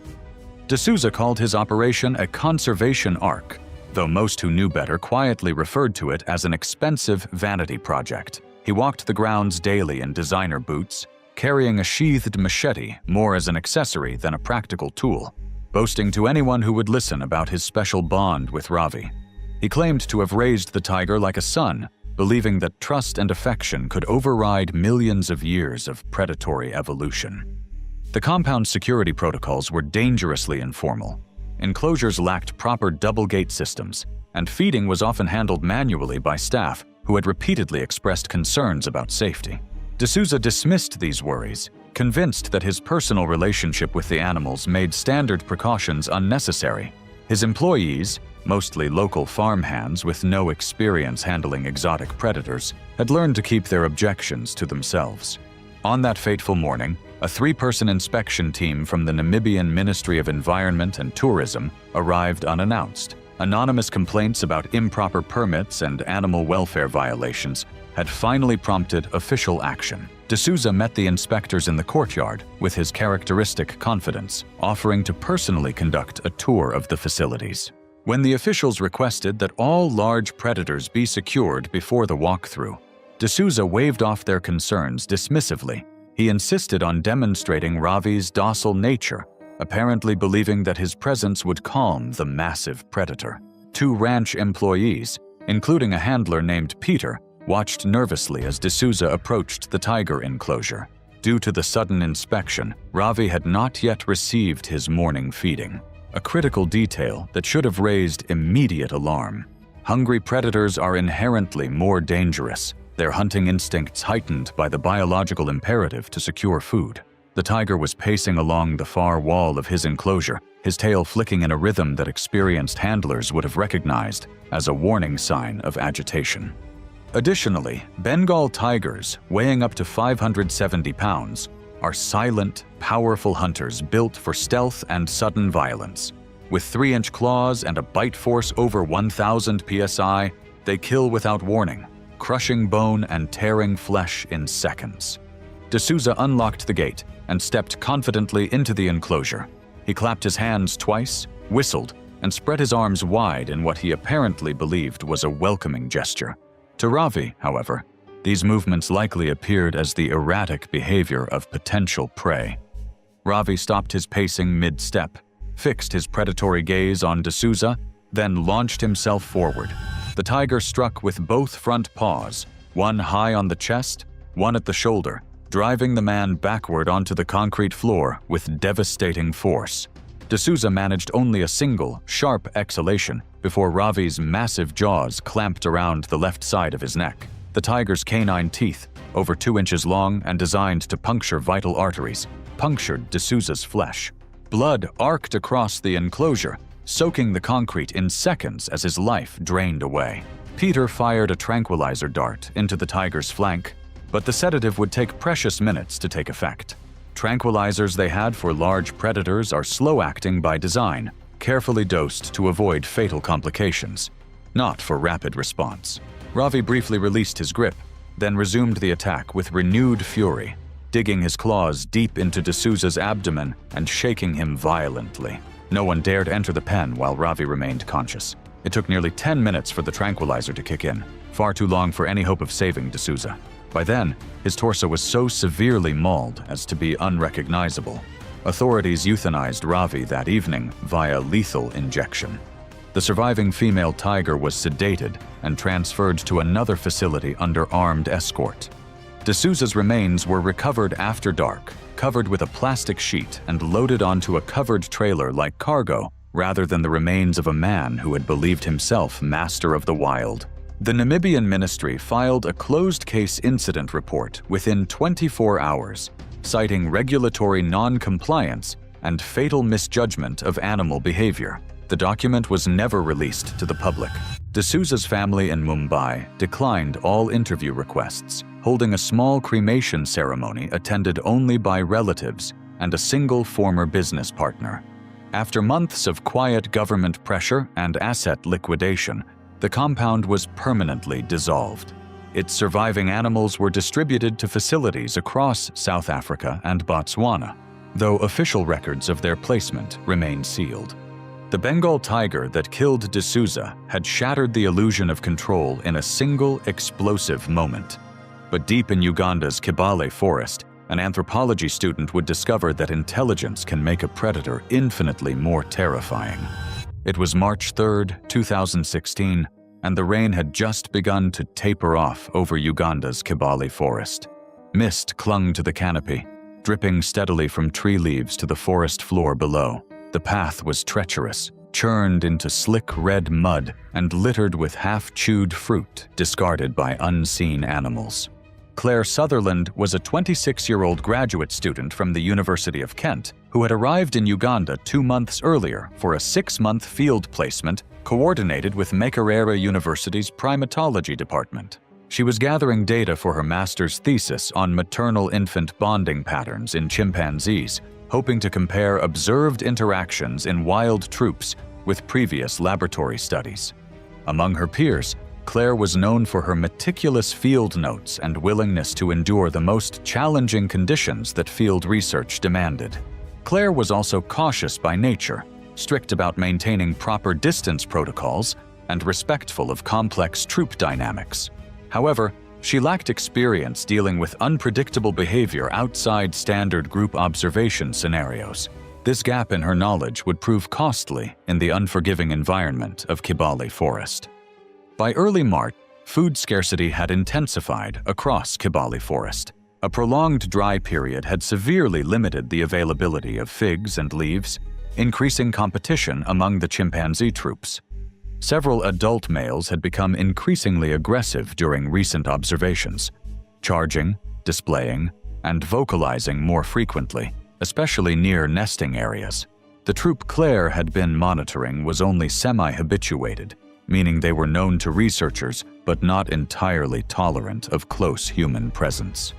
S1: D'Souza called his operation a conservation ark, though most who knew better quietly referred to it as an expensive vanity project. He walked the grounds daily in designer boots, carrying a sheathed machete more as an accessory than a practical tool, boasting to anyone who would listen about his special bond with Ravi. He claimed to have raised the tiger like a son, believing that trust and affection could override millions of years of predatory evolution. The compound's security protocols were dangerously informal. Enclosures lacked proper double-gate systems, and feeding was often handled manually by staff who had repeatedly expressed concerns about safety. D'Souza dismissed these worries, convinced that his personal relationship with the animals made standard precautions unnecessary. His employees, mostly local farmhands with no experience handling exotic predators, had learned to keep their objections to themselves. On that fateful morning, a 3-person inspection team from the Namibian Ministry of Environment and Tourism arrived unannounced. Anonymous complaints about improper permits and animal welfare violations had finally prompted official action. D'Souza met the inspectors in the courtyard with his characteristic confidence, offering to personally conduct a tour of the facilities. When the officials requested that all large predators be secured before the walkthrough, D'Souza waved off their concerns dismissively. He insisted on demonstrating Ravi's docile nature, apparently believing that his presence would calm the massive predator. 2 ranch employees, including a handler named Peter, watched nervously as D'Souza approached the tiger enclosure. Due to the sudden inspection, Ravi had not yet received his morning feeding, a critical detail that should have raised immediate alarm. Hungry predators are inherently more dangerous, their hunting instincts heightened by the biological imperative to secure food. The tiger was pacing along the far wall of his enclosure, his tail flicking in a rhythm that experienced handlers would have recognized as a warning sign of agitation. Additionally, Bengal tigers, weighing up to 570 pounds, are silent, powerful hunters built for stealth and sudden violence. With 3-inch claws and a bite force over 1,000 psi, they kill without warning, crushing bone and tearing flesh in seconds. D'Souza unlocked the gate and stepped confidently into the enclosure. He clapped his hands twice, whistled, and spread his arms wide in what he apparently believed was a welcoming gesture. To Ravi, however, these movements likely appeared as the erratic behavior of potential prey. Ravi stopped his pacing mid-step, fixed his predatory gaze on D'Souza, then launched himself forward. The tiger struck with both front paws, one high on the chest, one at the shoulder, driving the man backward onto the concrete floor with devastating force. D'Souza managed only a single, sharp exhalation before Ravi's massive jaws clamped around the left side of his neck. The tiger's canine teeth, over 2 inches long and designed to puncture vital arteries, punctured D'Souza's flesh. Blood arced across the enclosure, soaking the concrete in seconds as his life drained away. Peter fired a tranquilizer dart into the tiger's flank, but the sedative would take precious minutes to take effect. Tranquilizers they had for large predators are slow-acting by design, carefully dosed to avoid fatal complications, not for rapid response. Ravi briefly released his grip, then resumed the attack with renewed fury, digging his claws deep into D'Souza's abdomen and shaking him violently. No one dared enter the pen while Ravi remained conscious. It took nearly 10 minutes for the tranquilizer to kick in, far too long for any hope of saving D'Souza. By then, his torso was so severely mauled as to be unrecognizable. Authorities euthanized Ravi that evening via lethal injection. The surviving female tiger was sedated and transferred to another facility under armed escort. D'Souza's remains were recovered after dark, covered with a plastic sheet and loaded onto a covered trailer like cargo, rather than the remains of a man who had believed himself master of the wild. The Namibian ministry filed a closed-case incident report within 24 hours, citing regulatory non-compliance and fatal misjudgment of animal behavior. The document was never released to the public. D'Souza's family in Mumbai declined all interview requests, holding a small cremation ceremony attended only by relatives and a single former business partner. After months of quiet government pressure and asset liquidation, the compound was permanently dissolved. Its surviving animals were distributed to facilities across South Africa and Botswana, though official records of their placement remain sealed. The Bengal tiger that killed D'Souza had shattered the illusion of control in a single explosive moment. But deep in Uganda's Kibale forest, an anthropology student would discover that intelligence can make a predator infinitely more terrifying. It was March 3, 2016, and the rain had just begun to taper off over Uganda's Kibale forest. Mist clung to the canopy, dripping steadily from tree leaves to the forest floor below. The path was treacherous, churned into slick red mud and littered with half-chewed fruit discarded by unseen animals. Claire Sutherland was a 26-year-old graduate student from the University of Kent who had arrived in Uganda 2 months earlier for a 6-month field placement coordinated with Makerere University's primatology department. She was gathering data for her master's thesis on maternal-infant bonding patterns in chimpanzees, hoping to compare observed interactions in wild troops with previous laboratory studies. Among her peers, Claire was known for her meticulous field notes and willingness to endure the most challenging conditions that field research demanded. Claire was also cautious by nature, strict about maintaining proper distance protocols, and respectful of complex troop dynamics. However, she lacked experience dealing with unpredictable behavior outside standard group observation scenarios. This gap in her knowledge would prove costly in the unforgiving environment of Kibale Forest. By early March, food scarcity had intensified across Kibale Forest. A prolonged dry period had severely limited the availability of figs and leaves, increasing competition among the chimpanzee troops. Several adult males had become increasingly aggressive during recent observations, charging, displaying, and vocalizing more frequently, especially near nesting areas. The troop Claire had been monitoring was only semi-habituated, meaning they were known to researchers but not entirely tolerant of close human presence.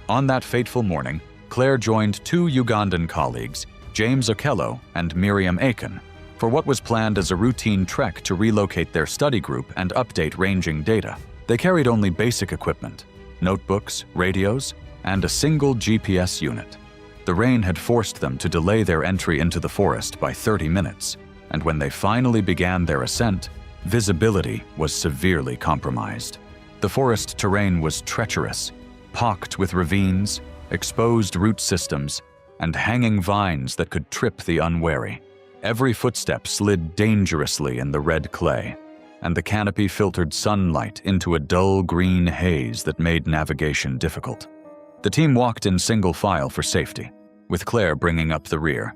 S1: On that fateful morning, Claire joined 2 Ugandan colleagues, James Okello and Miriam Aiken, for what was planned as a routine trek to relocate their study group and update ranging data. They carried only basic equipment, notebooks, radios, and a single GPS unit. The rain had forced them to delay their entry into the forest by 30 minutes, and when they finally began their ascent, visibility was severely compromised. The forest terrain was treacherous, pocked with ravines, exposed root systems, and hanging vines that could trip the unwary. Every footstep slid dangerously in the red clay, and the canopy filtered sunlight into a dull green haze that made navigation difficult. The team walked in single file for safety, with Claire bringing up the rear.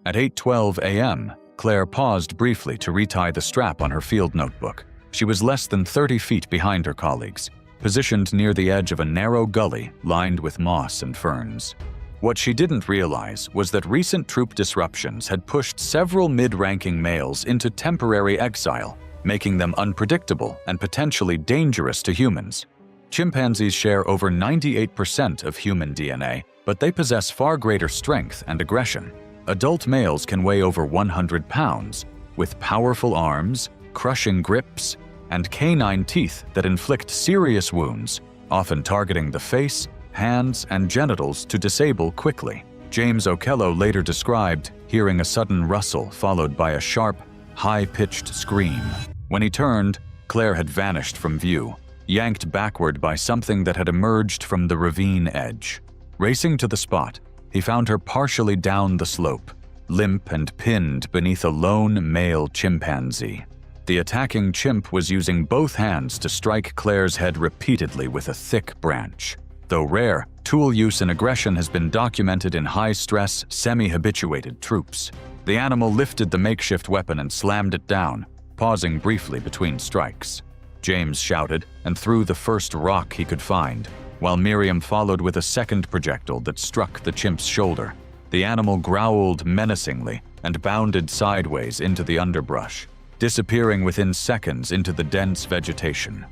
S1: At 8:12 a.m., Claire paused briefly to retie the strap on her field notebook. She was less than 30 feet behind her colleagues, positioned near the edge of a narrow gully lined with moss and ferns. What she didn't realize was that recent troop disruptions had pushed several mid-ranking males into temporary exile, making them unpredictable and potentially dangerous to humans. Chimpanzees share over 98% of human DNA, but they possess far greater strength and aggression. Adult males can weigh over 100 pounds, with powerful arms, crushing grips, and canine teeth that inflict serious wounds, often targeting the face, hands, and genitals to disable quickly. James Okello later described hearing a sudden rustle followed by a sharp, high-pitched scream. When he turned, Claire had vanished from view, yanked backward by something that had emerged from the ravine edge. Racing to the spot, he found her partially down the slope, limp and pinned beneath a lone male chimpanzee. The attacking chimp was using both hands to strike Claire's head repeatedly with a thick branch. Though rare, tool use and aggression has been documented in high-stress, semi-habituated troops. The animal lifted the makeshift weapon and slammed it down, pausing briefly between strikes. James shouted and threw the first rock he could find, while Miriam followed with a second projectile that struck the chimp's shoulder. The animal growled menacingly and bounded sideways into the underbrush, disappearing within seconds into the dense vegetation.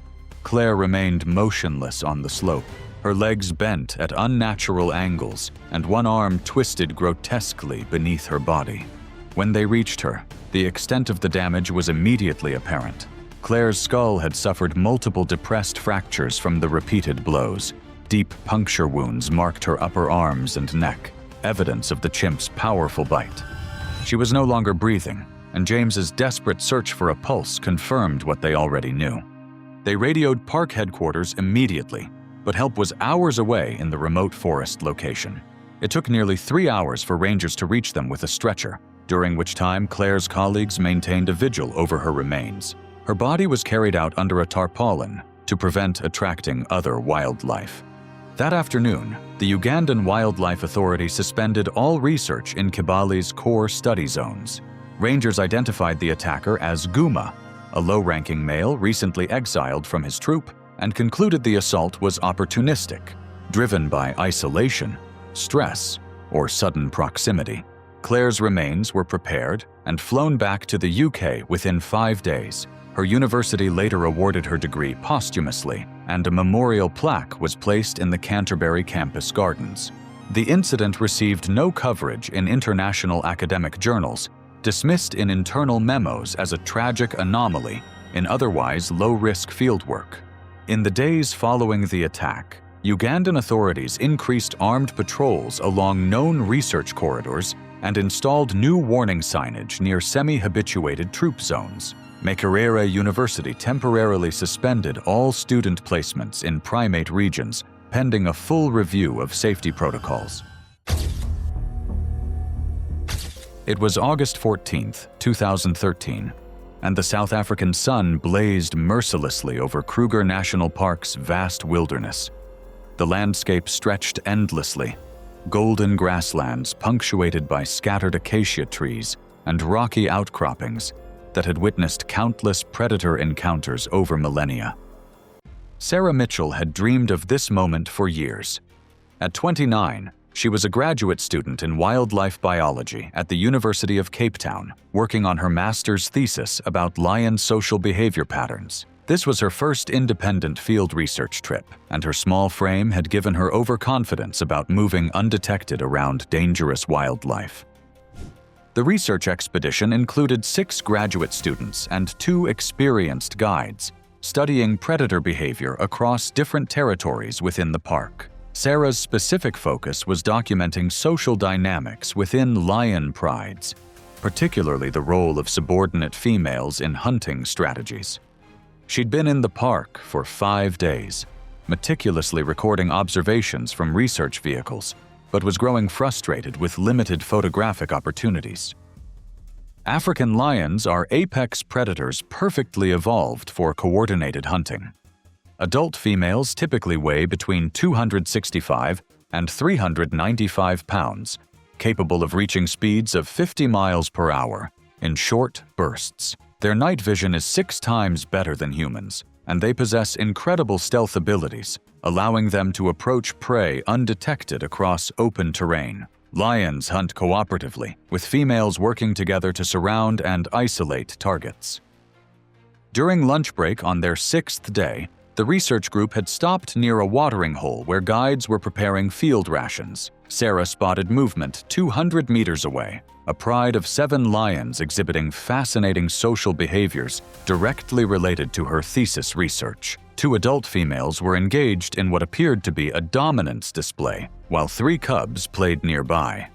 S1: Claire remained motionless on the slope, her legs bent at unnatural angles and one arm twisted grotesquely beneath her body. When they reached her, the extent of the damage was immediately apparent. Claire's skull had suffered multiple depressed fractures from the repeated blows. Deep puncture wounds marked her upper arms and neck, evidence of the chimp's powerful bite. She was no longer breathing, and James's desperate search for a pulse confirmed what they already knew. They radioed park headquarters immediately, but help was hours away in the remote forest location. It took nearly 3 hours for rangers to reach them with a stretcher, during which time Claire's colleagues maintained a vigil over her remains. Her body was carried out under a tarpaulin to prevent attracting other wildlife. That afternoon, the Ugandan Wildlife Authority suspended all research in Kibali's core study zones. Rangers identified the attacker as Guma, a low-ranking male recently exiled from his troop, and concluded the assault was opportunistic, driven by isolation, stress, or sudden proximity. Claire's remains were prepared and flown back to the UK within 5 days. Her university later awarded her degree posthumously, and a memorial plaque was placed in the Canterbury campus gardens. The incident received no coverage in international academic journals, dismissed in internal memos as a tragic anomaly in otherwise low-risk fieldwork. In the days following the attack, Ugandan authorities increased armed patrols along known research corridors and installed new warning signage near semi-habituated troop zones. Makerere University temporarily suspended all student placements in primate regions, pending a full review of safety protocols. It was August 14, 2013, and the South African sun blazed mercilessly over Kruger National Park's vast wilderness. The landscape stretched endlessly, golden grasslands punctuated by scattered acacia trees and rocky outcroppings that had witnessed countless predator encounters over millennia. Sarah Mitchell had dreamed of this moment for years. At 29, she was a graduate student in wildlife biology at the University of Cape Town, working on her master's thesis about lion social behavior patterns. This was her first independent field research trip, and her small frame had given her overconfidence about moving undetected around dangerous wildlife. The research expedition included 6 graduate students and 2 experienced guides, studying predator behavior across different territories within the park. Sarah's specific focus was documenting social dynamics within lion prides, particularly the role of subordinate females in hunting strategies. She'd been in the park for 5 days, meticulously recording observations from research vehicles, but was growing frustrated with limited photographic opportunities. African lions are apex predators perfectly evolved for coordinated hunting. Adult females typically weigh between 265 and 395 pounds, capable of reaching speeds of 50 miles per hour in short bursts. Their night vision is 6 times better than humans, and they possess incredible stealth abilities, allowing them to approach prey undetected across open terrain. Lions hunt cooperatively, with females working together to surround and isolate targets. During lunch break on their 6th day, the research group had stopped near a watering hole where guides were preparing field rations. Sarah spotted movement 200 meters away, a pride of 7 lions exhibiting fascinating social behaviors directly related to her thesis research. 2 adult females were engaged in what appeared to be a dominance display, while 3 cubs played nearby.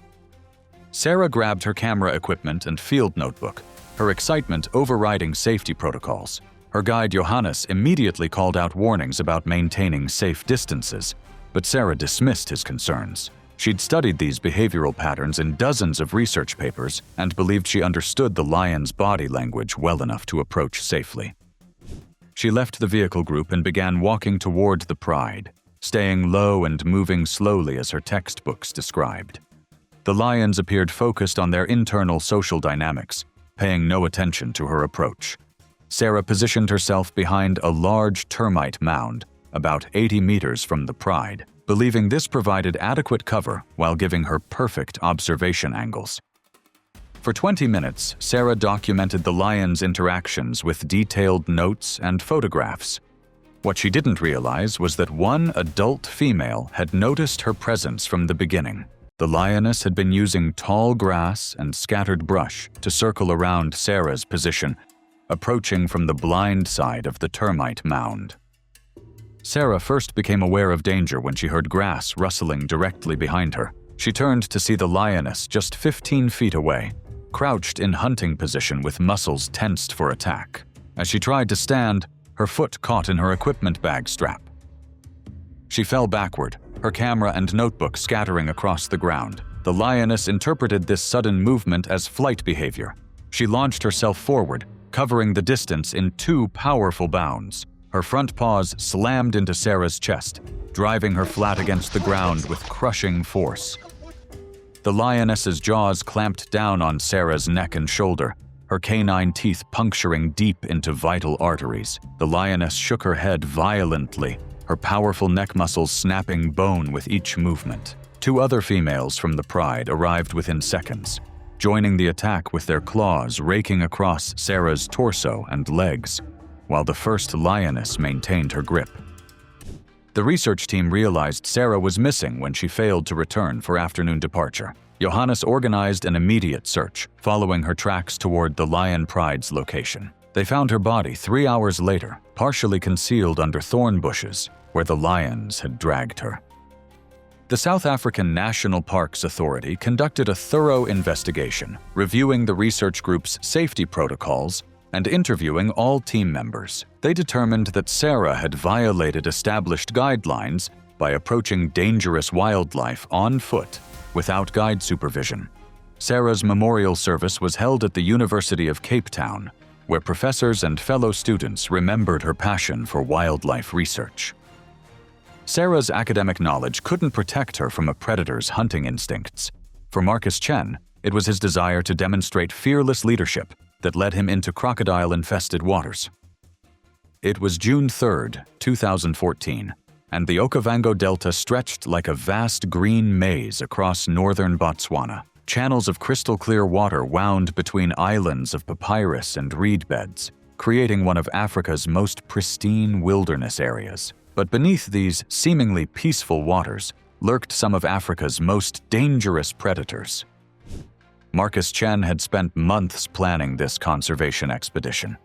S1: Sarah grabbed her camera equipment and field notebook, her excitement overriding safety protocols. Her guide Johannes immediately called out warnings about maintaining safe distances, but Sarah dismissed his concerns. She'd studied these behavioral patterns in dozens of research papers and believed she understood the lion's body language well enough to approach safely. She left the vehicle group and began walking toward the pride, staying low and moving slowly as her textbooks described. The lions appeared focused on their internal social dynamics, paying no attention to her approach. Sarah positioned herself behind a large termite mound, about 80 meters from the pride, believing this provided adequate cover while giving her perfect observation angles. For 20 minutes, Sarah documented the lions' interactions with detailed notes and photographs. What she didn't realize was that one adult female had noticed her presence from the beginning. The lioness had been using tall grass and scattered brush to circle around Sarah's position, approaching from the blind side of the termite mound. Sarah first became aware of danger when she heard grass rustling directly behind her. She turned to see the lioness just 15 feet away, crouched in hunting position with muscles tensed for attack. As she tried to stand, her foot caught in her equipment bag strap. She fell backward, her camera and notebook scattering across the ground. The lioness interpreted this sudden movement as flight behavior. She launched herself forward, covering the distance in 2 powerful bounds. Her front paws slammed into Sarah's chest, driving her flat against the ground with crushing force. The lioness's jaws clamped down on Sarah's neck and shoulder, her canine teeth puncturing deep into vital arteries. The lioness shook her head violently, her powerful neck muscles snapping bone with each movement. 2 other females from the pride arrived within seconds, joining the attack with their claws raking across Sarah's torso and legs, while the first lioness maintained her grip. The research team realized Sarah was missing when she failed to return for afternoon departure. Johannes organized an immediate search, following her tracks toward the lion pride's location. They found her body 3 hours later, partially concealed under thorn bushes, where the lions had dragged her. The South African National Parks Authority conducted a thorough investigation, reviewing the research group's safety protocols and interviewing all team members. They determined that Sarah had violated established guidelines by approaching dangerous wildlife on foot without guide supervision. Sarah's memorial service was held at the University of Cape Town, where professors and fellow students remembered her passion for wildlife research. Sarah's academic knowledge couldn't protect her from a predator's hunting instincts. For Marcus Chen, it was his desire to demonstrate fearless leadership that led him into crocodile-infested waters. It was June 3, 2014, and the Okavango Delta stretched like a vast green maze across northern Botswana. Channels of crystal-clear water wound between islands of papyrus and reed beds, creating one of Africa's most pristine wilderness areas. But beneath these seemingly peaceful waters lurked some of Africa's most dangerous predators. Marcus Chen had spent months planning this conservation expedition.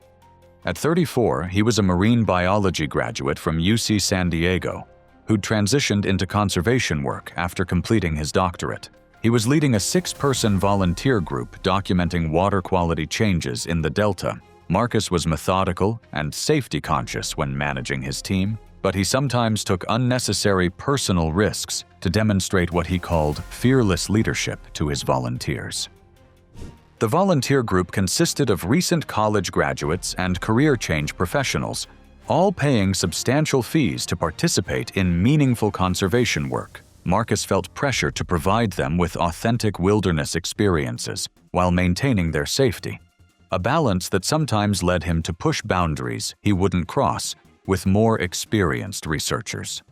S1: At 34, he was a marine biology graduate from UC San Diego, who'd transitioned into conservation work after completing his doctorate. He was leading a 6-person volunteer group documenting water quality changes in the Delta. Marcus was methodical and safety-conscious when managing his team, but he sometimes took unnecessary personal risks to demonstrate what he called fearless leadership to his volunteers. The volunteer group consisted of recent college graduates and career change professionals, all paying substantial fees to participate in meaningful conservation work. Marcus felt pressure to provide them with authentic wilderness experiences while maintaining their safety, a balance that sometimes led him to push boundaries he wouldn't cross with more experienced researchers.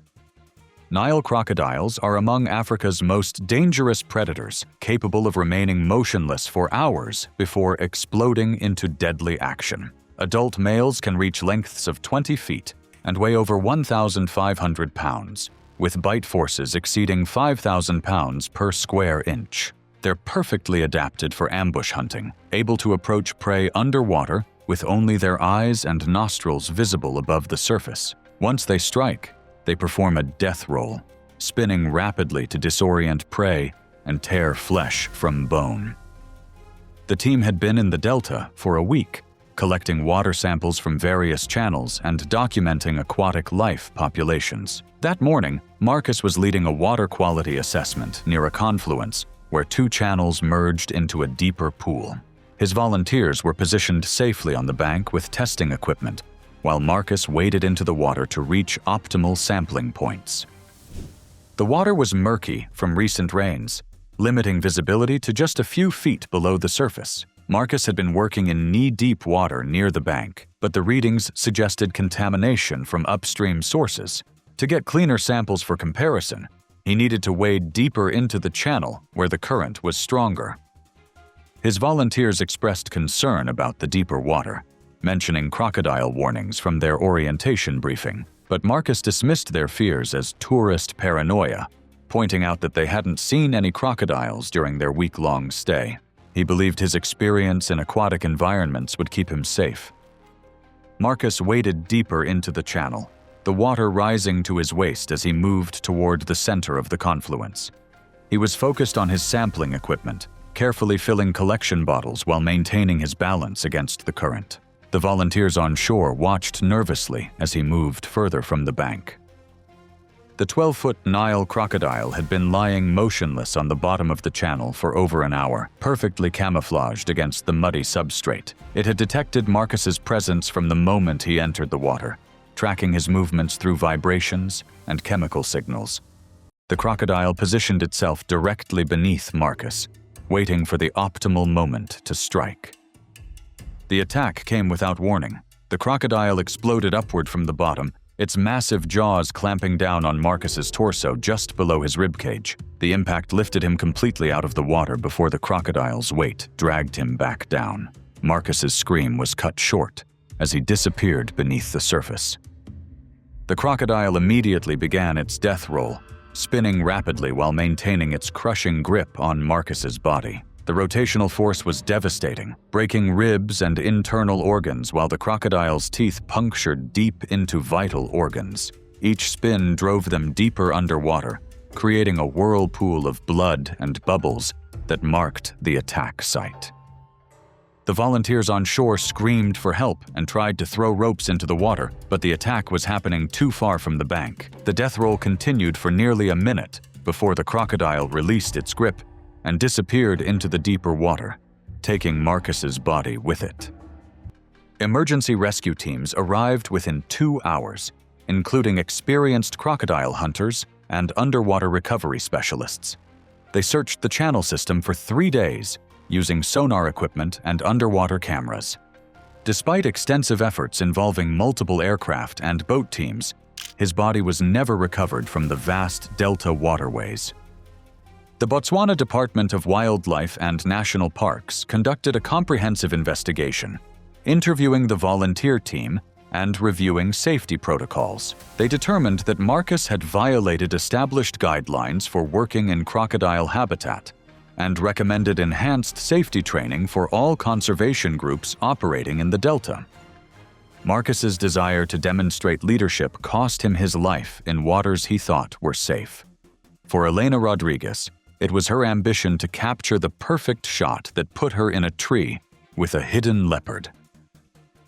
S1: Nile crocodiles are among Africa's most dangerous predators, capable of remaining motionless for hours before exploding into deadly action. Adult males can reach lengths of 20 feet and weigh over 1,500 pounds, with bite forces exceeding 5,000 pounds per square inch. They're perfectly adapted for ambush hunting, able to approach prey underwater with only their eyes and nostrils visible above the surface. Once they strike, they perform a death roll, spinning rapidly to disorient prey and tear flesh from bone. The team had been in the Delta for a week, collecting water samples from various channels and documenting aquatic life populations. That morning, Marcus was leading a water quality assessment near a confluence where 2 channels merged into a deeper pool. His volunteers were positioned safely on the bank with testing equipment, while Marcus waded into the water to reach optimal sampling points. The water was murky from recent rains, limiting visibility to just a few feet below the surface. Marcus had been working in knee-deep water near the bank, but the readings suggested contamination from upstream sources. To get cleaner samples for comparison, he needed to wade deeper into the channel where the current was stronger. His volunteers expressed concern about the deeper water, mentioning crocodile warnings from their orientation briefing, but Marcus dismissed their fears as tourist paranoia, pointing out that they hadn't seen any crocodiles during their week-long stay. He believed his experience in aquatic environments would keep him safe. Marcus waded deeper into the channel, the water rising to his waist as he moved toward the center of the confluence. He was focused on his sampling equipment, carefully filling collection bottles while maintaining his balance against the current. The volunteers on shore watched nervously as he moved further from the bank. The 12-foot Nile crocodile had been lying motionless on the bottom of the channel for over an hour, perfectly camouflaged against the muddy substrate. It had detected Marcus's presence from the moment he entered the water, tracking his movements through vibrations and chemical signals. The crocodile positioned itself directly beneath Marcus, waiting for the optimal moment to strike. The attack came without warning. The crocodile exploded upward from the bottom, its massive jaws clamping down on Marcus's torso just below his ribcage. The impact lifted him completely out of the water before the crocodile's weight dragged him back down. Marcus's scream was cut short as he disappeared beneath the surface. The crocodile immediately began its death roll, spinning rapidly while maintaining its crushing grip on Marcus's body. The rotational force was devastating, breaking ribs and internal organs while the crocodile's teeth punctured deep into vital organs. Each spin drove them deeper underwater, creating a whirlpool of blood and bubbles that marked the attack site. The volunteers on shore screamed for help and tried to throw ropes into the water, but the attack was happening too far from the bank. The death roll continued for nearly a minute before the crocodile released its grip and disappeared into the deeper water, taking Marcus's body with it. Emergency rescue teams arrived within 2 hours, including experienced crocodile hunters and underwater recovery specialists. They searched the channel system for 3 days, using sonar equipment and underwater cameras. Despite extensive efforts involving multiple aircraft and boat teams, his body was never recovered from the vast delta waterways. The Botswana Department of Wildlife and National Parks conducted a comprehensive investigation, interviewing the volunteer team and reviewing safety protocols. They determined that Marcus had violated established guidelines for working in crocodile habitat and recommended enhanced safety training for all conservation groups operating in the Delta. Marcus's desire to demonstrate leadership cost him his life in waters he thought were safe. For Elena Rodriguez, it was her ambition to capture the perfect shot that put her in a tree with a hidden leopard.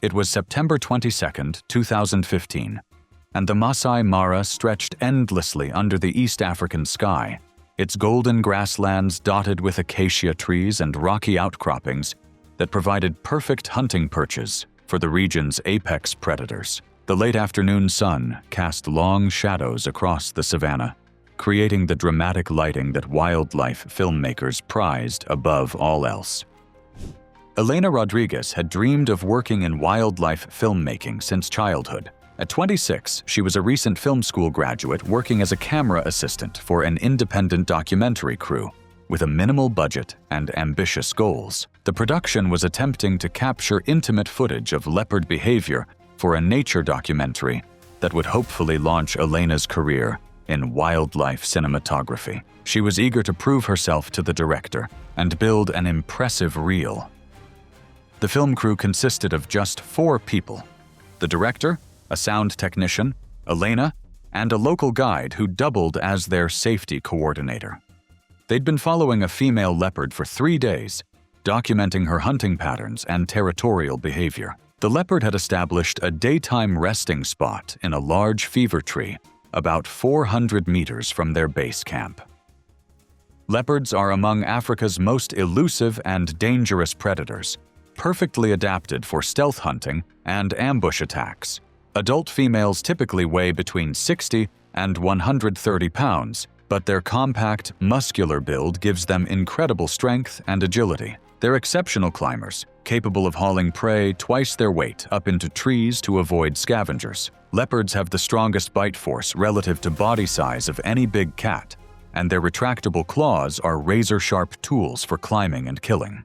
S1: It was September 22, 2015, and the Masai Mara stretched endlessly under the East African sky, its golden grasslands dotted with acacia trees and rocky outcroppings that provided perfect hunting perches for the region's apex predators. The late afternoon sun cast long shadows across the savanna, creating the dramatic lighting that wildlife filmmakers prized above all else. Elena Rodriguez had dreamed of working in wildlife filmmaking since childhood. At 26, she was a recent film school graduate working as a camera assistant for an independent documentary crew with a minimal budget and ambitious goals. The production was attempting to capture intimate footage of leopard behavior for a nature documentary that would hopefully launch Elena's career in wildlife cinematography. She was eager to prove herself to the director and build an impressive reel. The film crew consisted of just 4 people: the director, a sound technician, Elena, and a local guide who doubled as their safety coordinator. They'd been following a female leopard for 3 days, documenting her hunting patterns and territorial behavior. The leopard had established a daytime resting spot in a large fever tree about 400 meters from their base camp. Leopards are among Africa's most elusive and dangerous predators, perfectly adapted for stealth hunting and ambush attacks. Adult females typically weigh between 60 and 130 pounds, but their compact, muscular build gives them incredible strength and agility. They're exceptional climbers, capable of hauling prey twice their weight up into trees to avoid scavengers. Leopards have the strongest bite force relative to body size of any big cat, and their retractable claws are razor-sharp tools for climbing and killing.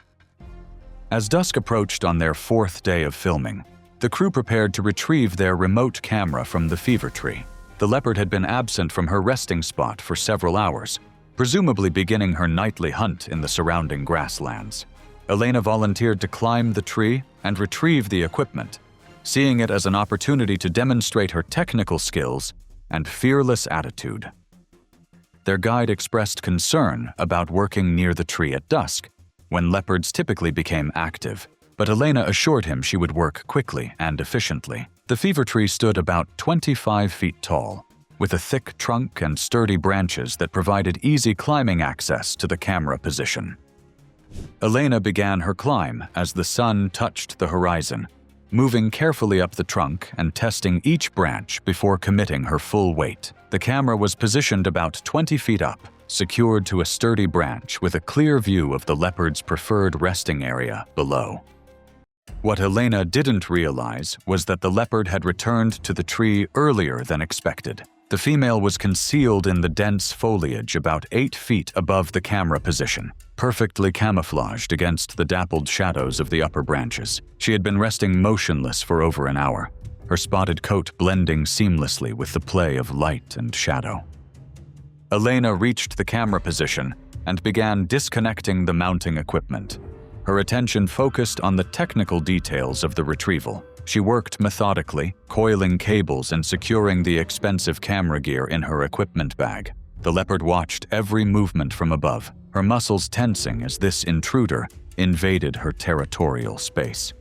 S1: As dusk approached on their 4th day of filming, the crew prepared to retrieve their remote camera from the fever tree. The leopard had been absent from her resting spot for several hours, presumably beginning her nightly hunt in the surrounding grasslands. Elena volunteered to climb the tree and retrieve the equipment, seeing it as an opportunity to demonstrate her technical skills and fearless attitude. Their guide expressed concern about working near the tree at dusk, when leopards typically became active, but Elena assured him she would work quickly and efficiently. The fever tree stood about 25 feet tall, with a thick trunk and sturdy branches that provided easy climbing access to the camera position. Elena began her climb as the sun touched the horizon, moving carefully up the trunk and testing each branch before committing her full weight. The camera was positioned about 20 feet up, secured to a sturdy branch with a clear view of the leopard's preferred resting area below. What Elena didn't realize was that the leopard had returned to the tree earlier than expected. The female was concealed in the dense foliage about 8 feet above the camera position, perfectly camouflaged against the dappled shadows of the upper branches. She had been resting motionless for over an hour, her spotted coat blending seamlessly with the play of light and shadow. Elena reached the camera position and began disconnecting the mounting equipment. Her attention focused on the technical details of the retrieval. She worked methodically, coiling cables and securing the expensive camera gear in her equipment bag. The leopard watched every movement from above, her muscles tensing as this intruder invaded her territorial space.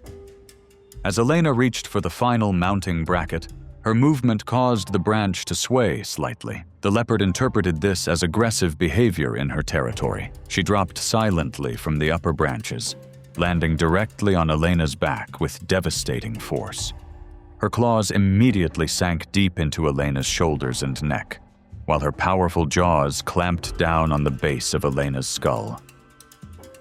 S1: As Elena reached for the final mounting bracket, her movement caused the branch to sway slightly. The leopard interpreted this as aggressive behavior in her territory. She dropped silently from the upper branches, landing directly on Elena's back with devastating force. Her claws immediately sank deep into Elena's shoulders and neck, while her powerful jaws clamped down on the base of Elena's skull.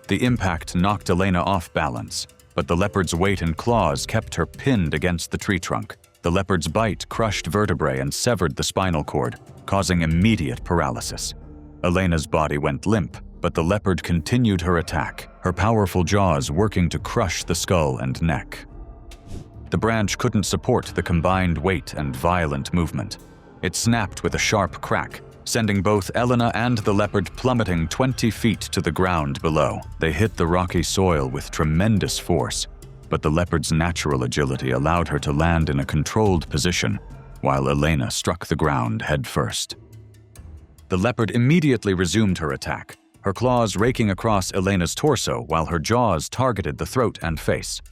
S1: The impact knocked Elena off balance, but the leopard's weight and claws kept her pinned against the tree trunk. The leopard's bite crushed vertebrae and severed the spinal cord, causing immediate paralysis. Elena's body went limp, but the leopard continued her attack, her powerful jaws working to crush the skull and neck. The branch couldn't support the combined weight and violent movement. It snapped with a sharp crack, sending both Elena and the leopard plummeting 20 feet to the ground below. They hit the rocky soil with tremendous force, but the leopard's natural agility allowed her to land in a controlled position, while Elena struck the ground head first. The leopard immediately resumed her attack, her claws raking across Elena's torso while her jaws targeted the throat and face.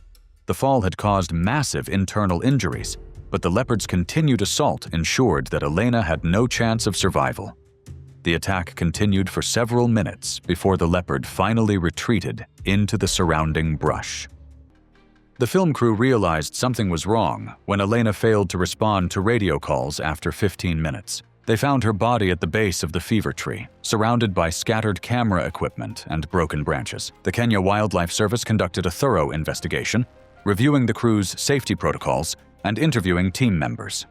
S1: The fall had caused massive internal injuries, but the leopard's continued assault ensured that Elena had no chance of survival. The attack continued for several minutes before the leopard finally retreated into the surrounding brush. The film crew realized something was wrong when Elena failed to respond to radio calls after 15 minutes. They found her body at the base of the fever tree, surrounded by scattered camera equipment and broken branches. The Kenya Wildlife Service conducted a thorough investigation, reviewing the crew's safety protocols and interviewing team members.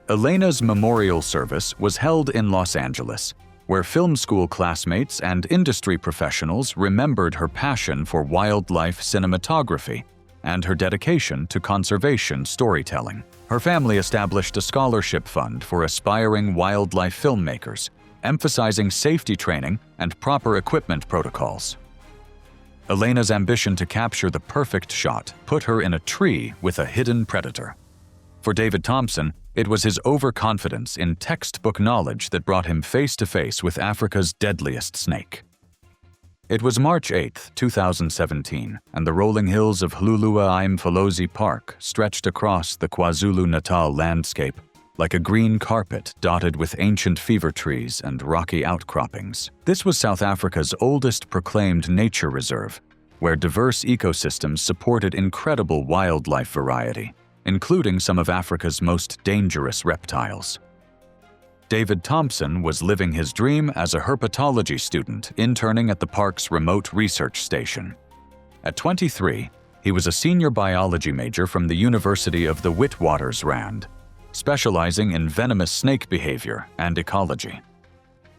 S1: Elena's memorial service was held in Los Angeles, where film school classmates and industry professionals remembered her passion for wildlife cinematography and her dedication to conservation storytelling. Her family established a scholarship fund for aspiring wildlife filmmakers, emphasizing safety training and proper equipment protocols. Elena's ambition to capture the perfect shot put her in a tree with a hidden predator. For David Thompson, it was his overconfidence in textbook knowledge that brought him face to face with Africa's deadliest snake. It was March 8, 2017, and the rolling hills of Hluhluwe-Imfolozi Park stretched across the KwaZulu-Natal landscape like a green carpet dotted with ancient fever trees and rocky outcroppings. This was South Africa's oldest proclaimed nature reserve, where diverse ecosystems supported incredible wildlife variety, including some of Africa's most dangerous reptiles. David Thompson was living his dream as a herpetology student interning at the park's remote research station. At 23, he was a senior biology major from the University of the Witwatersrand, specializing in venomous snake behavior and ecology.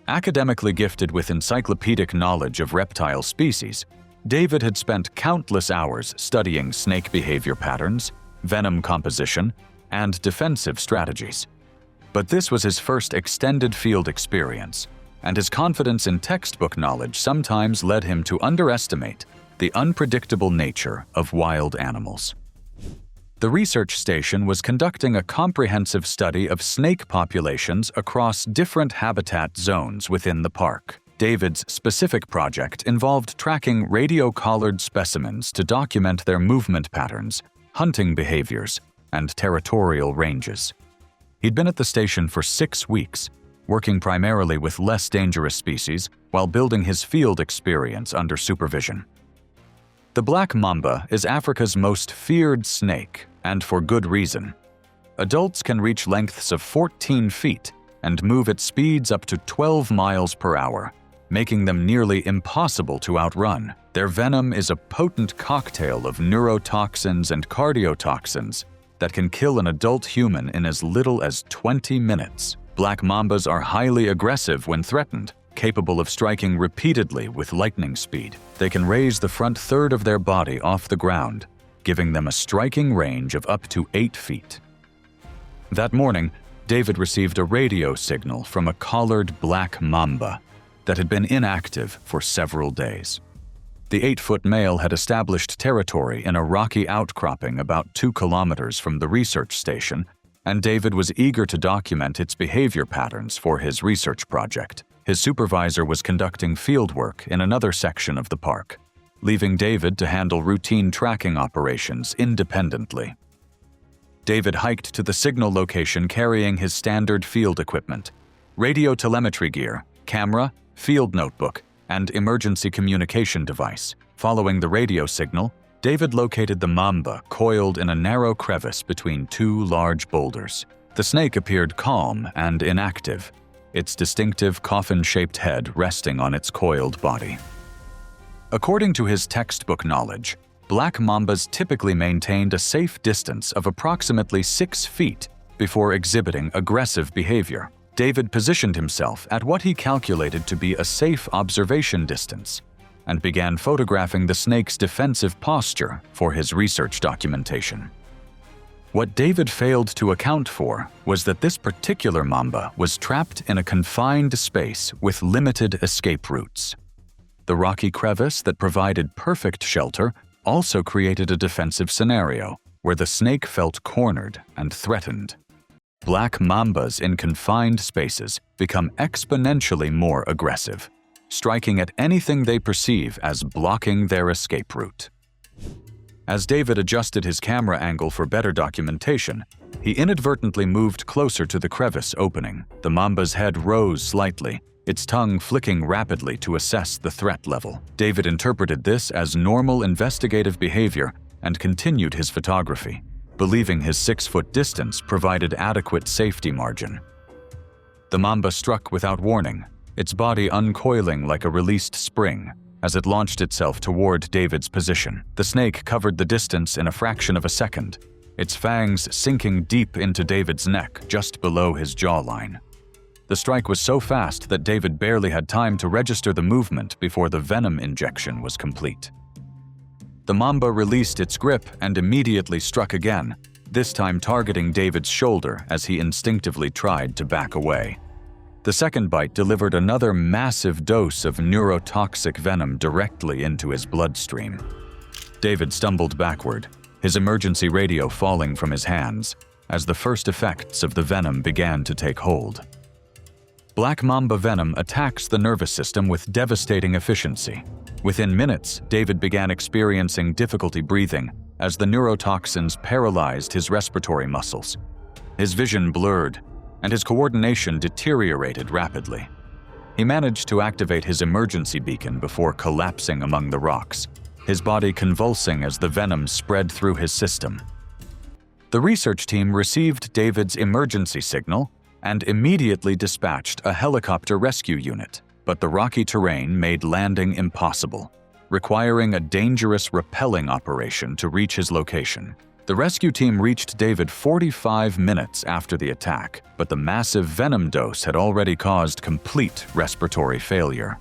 S1: Academically gifted with encyclopedic knowledge of reptile species, David had spent countless hours studying snake behavior patterns, venom composition, and defensive strategies. But this was his first extended field experience, and his confidence in textbook knowledge sometimes led him to underestimate the unpredictable nature of wild animals. The research station was conducting a comprehensive study of snake populations across different habitat zones within the park. David's specific project involved tracking radio-collared specimens to document their movement patterns, hunting behaviors, and territorial ranges. He'd been at the station for 6 weeks, working primarily with less dangerous species while building his field experience under supervision. The black mamba is Africa's most feared snake, and for good reason. Adults can reach lengths of 14 feet and move at speeds up to 12 miles per hour, making them nearly impossible to outrun. Their venom is a potent cocktail of neurotoxins and cardiotoxins that can kill an adult human in as little as 20 minutes. Black mambas are highly aggressive when threatened, capable of striking repeatedly with lightning speed. They can raise the front third of their body off the ground, giving them a striking range of up to 8 feet. That morning, David received a radio signal from a collared black mamba that had been inactive for several days. The 8-foot male had established territory in a rocky outcropping about 2 kilometers from the research station, and David was eager to document its behavior patterns for his research project. His supervisor was conducting fieldwork in another section of the park, leaving David to handle routine tracking operations independently. David hiked to the signal location carrying his standard field equipment, radio telemetry gear, camera, field notebook, and emergency communication device. Following the radio signal, David located the mamba coiled in a narrow crevice between 2 large boulders. The snake appeared calm and inactive, its distinctive coffin-shaped head resting on its coiled body. According to his textbook knowledge, black mambas typically maintained a safe distance of approximately 6 feet before exhibiting aggressive behavior. David positioned himself at what he calculated to be a safe observation distance and began photographing the snake's defensive posture for his research documentation. What David failed to account for was that this particular mamba was trapped in a confined space with limited escape routes. The rocky crevice that provided perfect shelter also created a defensive scenario where the snake felt cornered and threatened. Black mambas in confined spaces become exponentially more aggressive, striking at anything they perceive as blocking their escape route. As David adjusted his camera angle for better documentation, he inadvertently moved closer to the crevice opening. The mamba's head rose slightly, its tongue flicking rapidly to assess the threat level. David interpreted this as normal investigative behavior and continued his photography, believing his 6-foot distance provided adequate safety margin. The mamba struck without warning, its body uncoiling like a released spring as it launched itself toward David's position. The snake covered the distance in a fraction of a second, its fangs sinking deep into David's neck just below his jawline. The strike was so fast that David barely had time to register the movement before the venom injection was complete. The mamba released its grip and immediately struck again, this time targeting David's shoulder as he instinctively tried to back away. The second bite delivered another massive dose of neurotoxic venom directly into his bloodstream. David stumbled backward, his emergency radio falling from his hands, as the first effects of the venom began to take hold. Black mamba venom attacks the nervous system with devastating efficiency. Within minutes, David began experiencing difficulty breathing as the neurotoxins paralyzed his respiratory muscles. His vision blurred, and his coordination deteriorated rapidly. He managed to activate his emergency beacon before collapsing among the rocks, his body convulsing as the venom spread through his system. The research team received David's emergency signal and immediately dispatched a helicopter rescue unit, but the rocky terrain made landing impossible, requiring a dangerous rappelling operation to reach his location. The rescue team reached David 45 minutes after the attack, but the massive venom dose had already caused complete respiratory failure.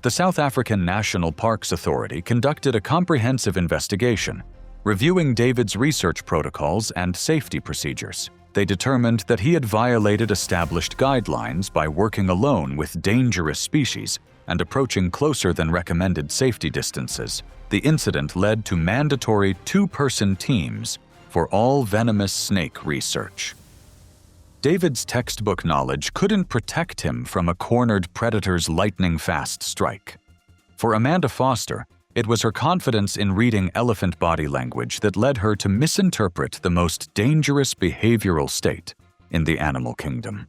S1: The South African National Parks Authority conducted a comprehensive investigation, reviewing David's research protocols and safety procedures. They determined that he had violated established guidelines by working alone with dangerous species and approaching closer than recommended safety distances. The incident led to mandatory 2-person teams for all venomous snake research. David's textbook knowledge couldn't protect him from a cornered predator's lightning-fast strike. For Amanda Foster, it was her confidence in reading elephant body language that led her to misinterpret the most dangerous behavioral state in the animal kingdom.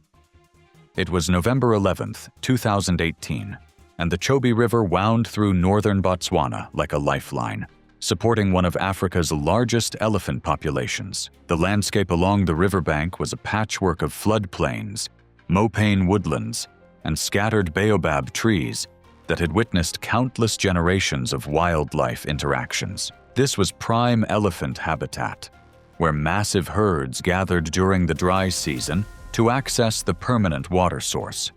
S1: It was November 11th, 2018, and the Chobe River wound through northern Botswana like a lifeline, supporting one of Africa's largest elephant populations. The landscape along the riverbank was a patchwork of floodplains, mopane woodlands, and scattered baobab trees that had witnessed countless generations of wildlife interactions. This was prime elephant habitat, where massive herds gathered during the dry season to access the permanent water source.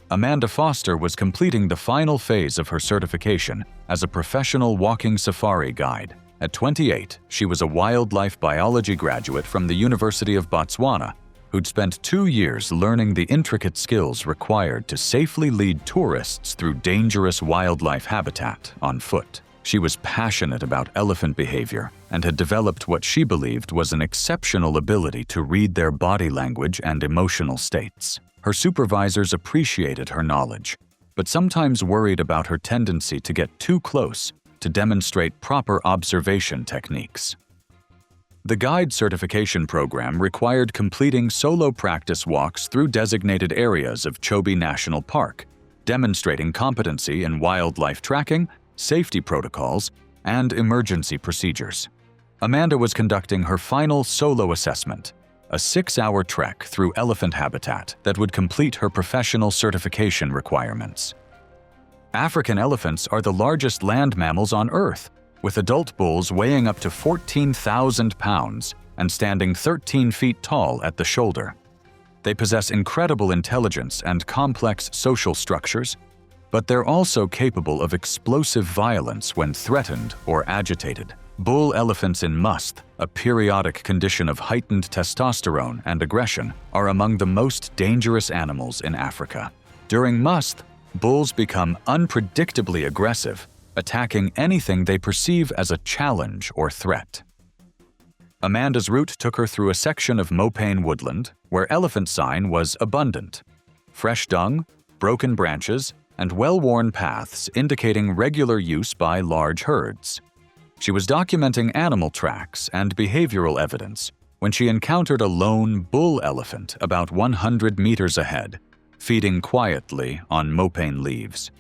S1: Amanda Foster was completing the final phase of her certification as a professional walking safari guide. At 28, she was a wildlife biology graduate from the University of Botswana, who'd spent 2 years learning the intricate skills required to safely lead tourists through dangerous wildlife habitat on foot. She was passionate about elephant behavior and had developed what she believed was an exceptional ability to read their body language and emotional states. Her supervisors appreciated her knowledge, but sometimes worried about her tendency to get too close to demonstrate proper observation techniques. The guide certification program required completing solo practice walks through designated areas of Chobe National Park, demonstrating competency in wildlife tracking, safety protocols, and emergency procedures. Amanda was conducting her final solo assessment, a 6-hour trek through elephant habitat that would complete her professional certification requirements. African elephants are the largest land mammals on Earth, with adult bulls weighing up to 14,000 pounds and standing 13 feet tall at the shoulder. They possess incredible intelligence and complex social structures, but they're also capable of explosive violence when threatened or agitated. Bull elephants in musth, a periodic condition of heightened testosterone and aggression, are among the most dangerous animals in Africa. During musth, bulls become unpredictably aggressive, attacking anything they perceive as a challenge or threat. Amanda's route took her through a section of mopane woodland where elephant sign was abundant. Fresh dung, broken branches, and well-worn paths indicating regular use by large herds. She was documenting animal tracks and behavioral evidence when she encountered a lone bull elephant about 100 meters ahead, feeding quietly on mopane leaves.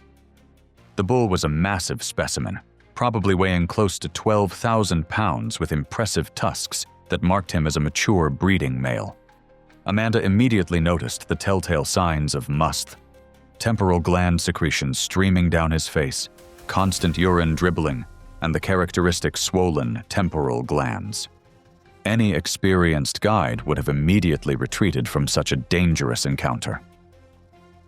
S1: The bull was a massive specimen, probably weighing close to 12,000 pounds with impressive tusks that marked him as a mature breeding male. Amanda immediately noticed the telltale signs of must. Temporal gland secretions streaming down his face, constant urine dribbling, and the characteristic swollen temporal glands. Any experienced guide would have immediately retreated from such a dangerous encounter.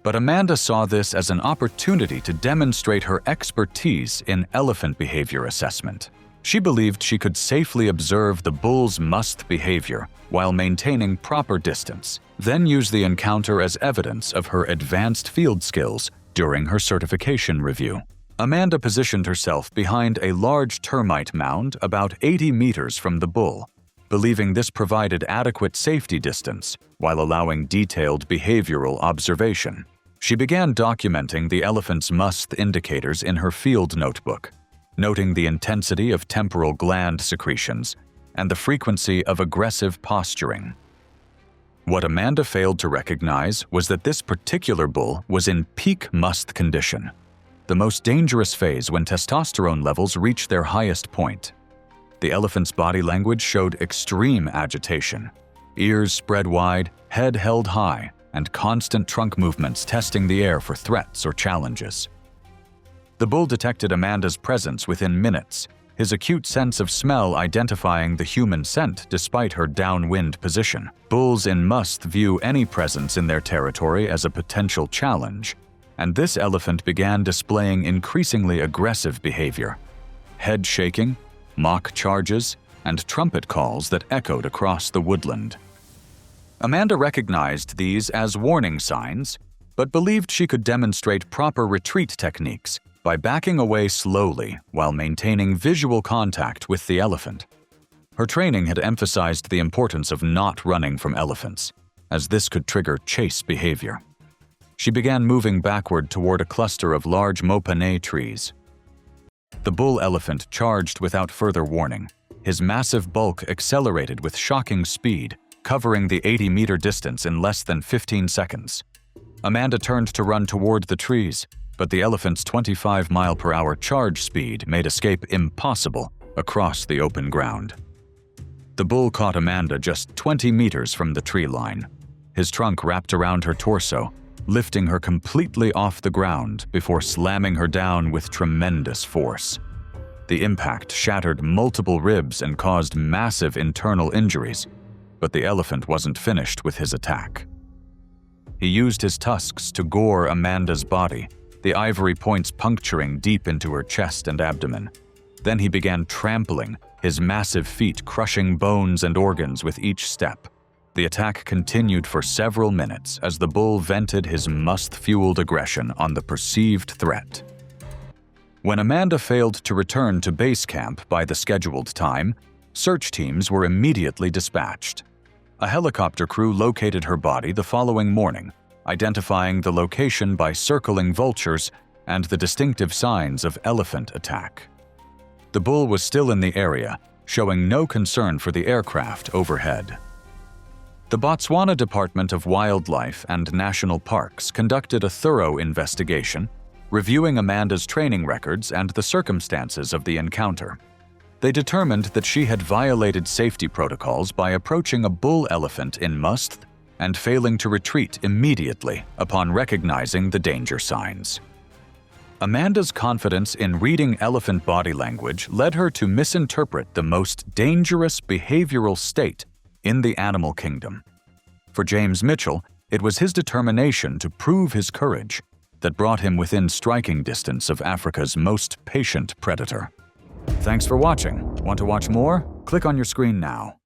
S1: But Amanda saw this as an opportunity to demonstrate her expertise in elephant behavior assessment. She believed she could safely observe the bull's must behavior while maintaining proper distance, then use the encounter as evidence of her advanced field skills during her certification review. Amanda positioned herself behind a large termite mound about 80 meters from the bull, believing this provided adequate safety distance while allowing detailed behavioral observation. She began documenting the elephant's must indicators in her field notebook, noting the intensity of temporal gland secretions and the frequency of aggressive posturing. What Amanda failed to recognize was that this particular bull was in peak must condition, the most dangerous phase when testosterone levels reach their highest point. The elephant's body language showed extreme agitation, ears spread wide, head held high, and constant trunk movements testing the air for threats or challenges. The bull detected Amanda's presence within minutes, his acute sense of smell identifying the human scent despite her downwind position. Bulls in must view any presence in their territory as a potential challenge, and this elephant began displaying increasingly aggressive behavior. Head shaking, mock charges, and trumpet calls that echoed across the woodland. Amanda recognized these as warning signs, but believed she could demonstrate proper retreat techniques by backing away slowly while maintaining visual contact with the elephant. Her training had emphasized the importance of not running from elephants, as this could trigger chase behavior. She began moving backward toward a cluster of large mopane trees. The bull elephant charged without further warning. His massive bulk accelerated with shocking speed, covering the 80-meter distance in less than 15 seconds. Amanda turned to run toward the trees, but the elephant's 25-mile-per-hour charge speed made escape impossible across the open ground. The bull caught Amanda just 20 meters from the tree line. His trunk wrapped around her torso, lifting her completely off the ground before slamming her down with tremendous force. The impact shattered multiple ribs and caused massive internal injuries, but the elephant wasn't finished with his attack. He used his tusks to gore Amanda's body, the ivory points puncturing deep into her chest and abdomen. Then he began trampling, his massive feet crushing bones and organs with each step. The attack continued for several minutes as the bull vented his must-fueled aggression on the perceived threat. When Amanda failed to return to base camp by the scheduled time, search teams were immediately dispatched. A helicopter crew located her body the following morning, identifying the location by circling vultures and the distinctive signs of elephant attack. The bull was still in the area, showing no concern for the aircraft overhead. The Botswana Department of Wildlife and National Parks conducted a thorough investigation, reviewing Amanda's training records and the circumstances of the encounter. They determined that she had violated safety protocols by approaching a bull elephant in must and failing to retreat immediately upon recognizing the danger signs. Amanda's confidence in reading elephant body language led her to misinterpret the most dangerous behavioral state in the animal kingdom. For James Mitchell, it was his determination to prove his courage that brought him within striking distance of Africa's most patient predator. Thanks for watching. Want to watch more? Click on your screen now.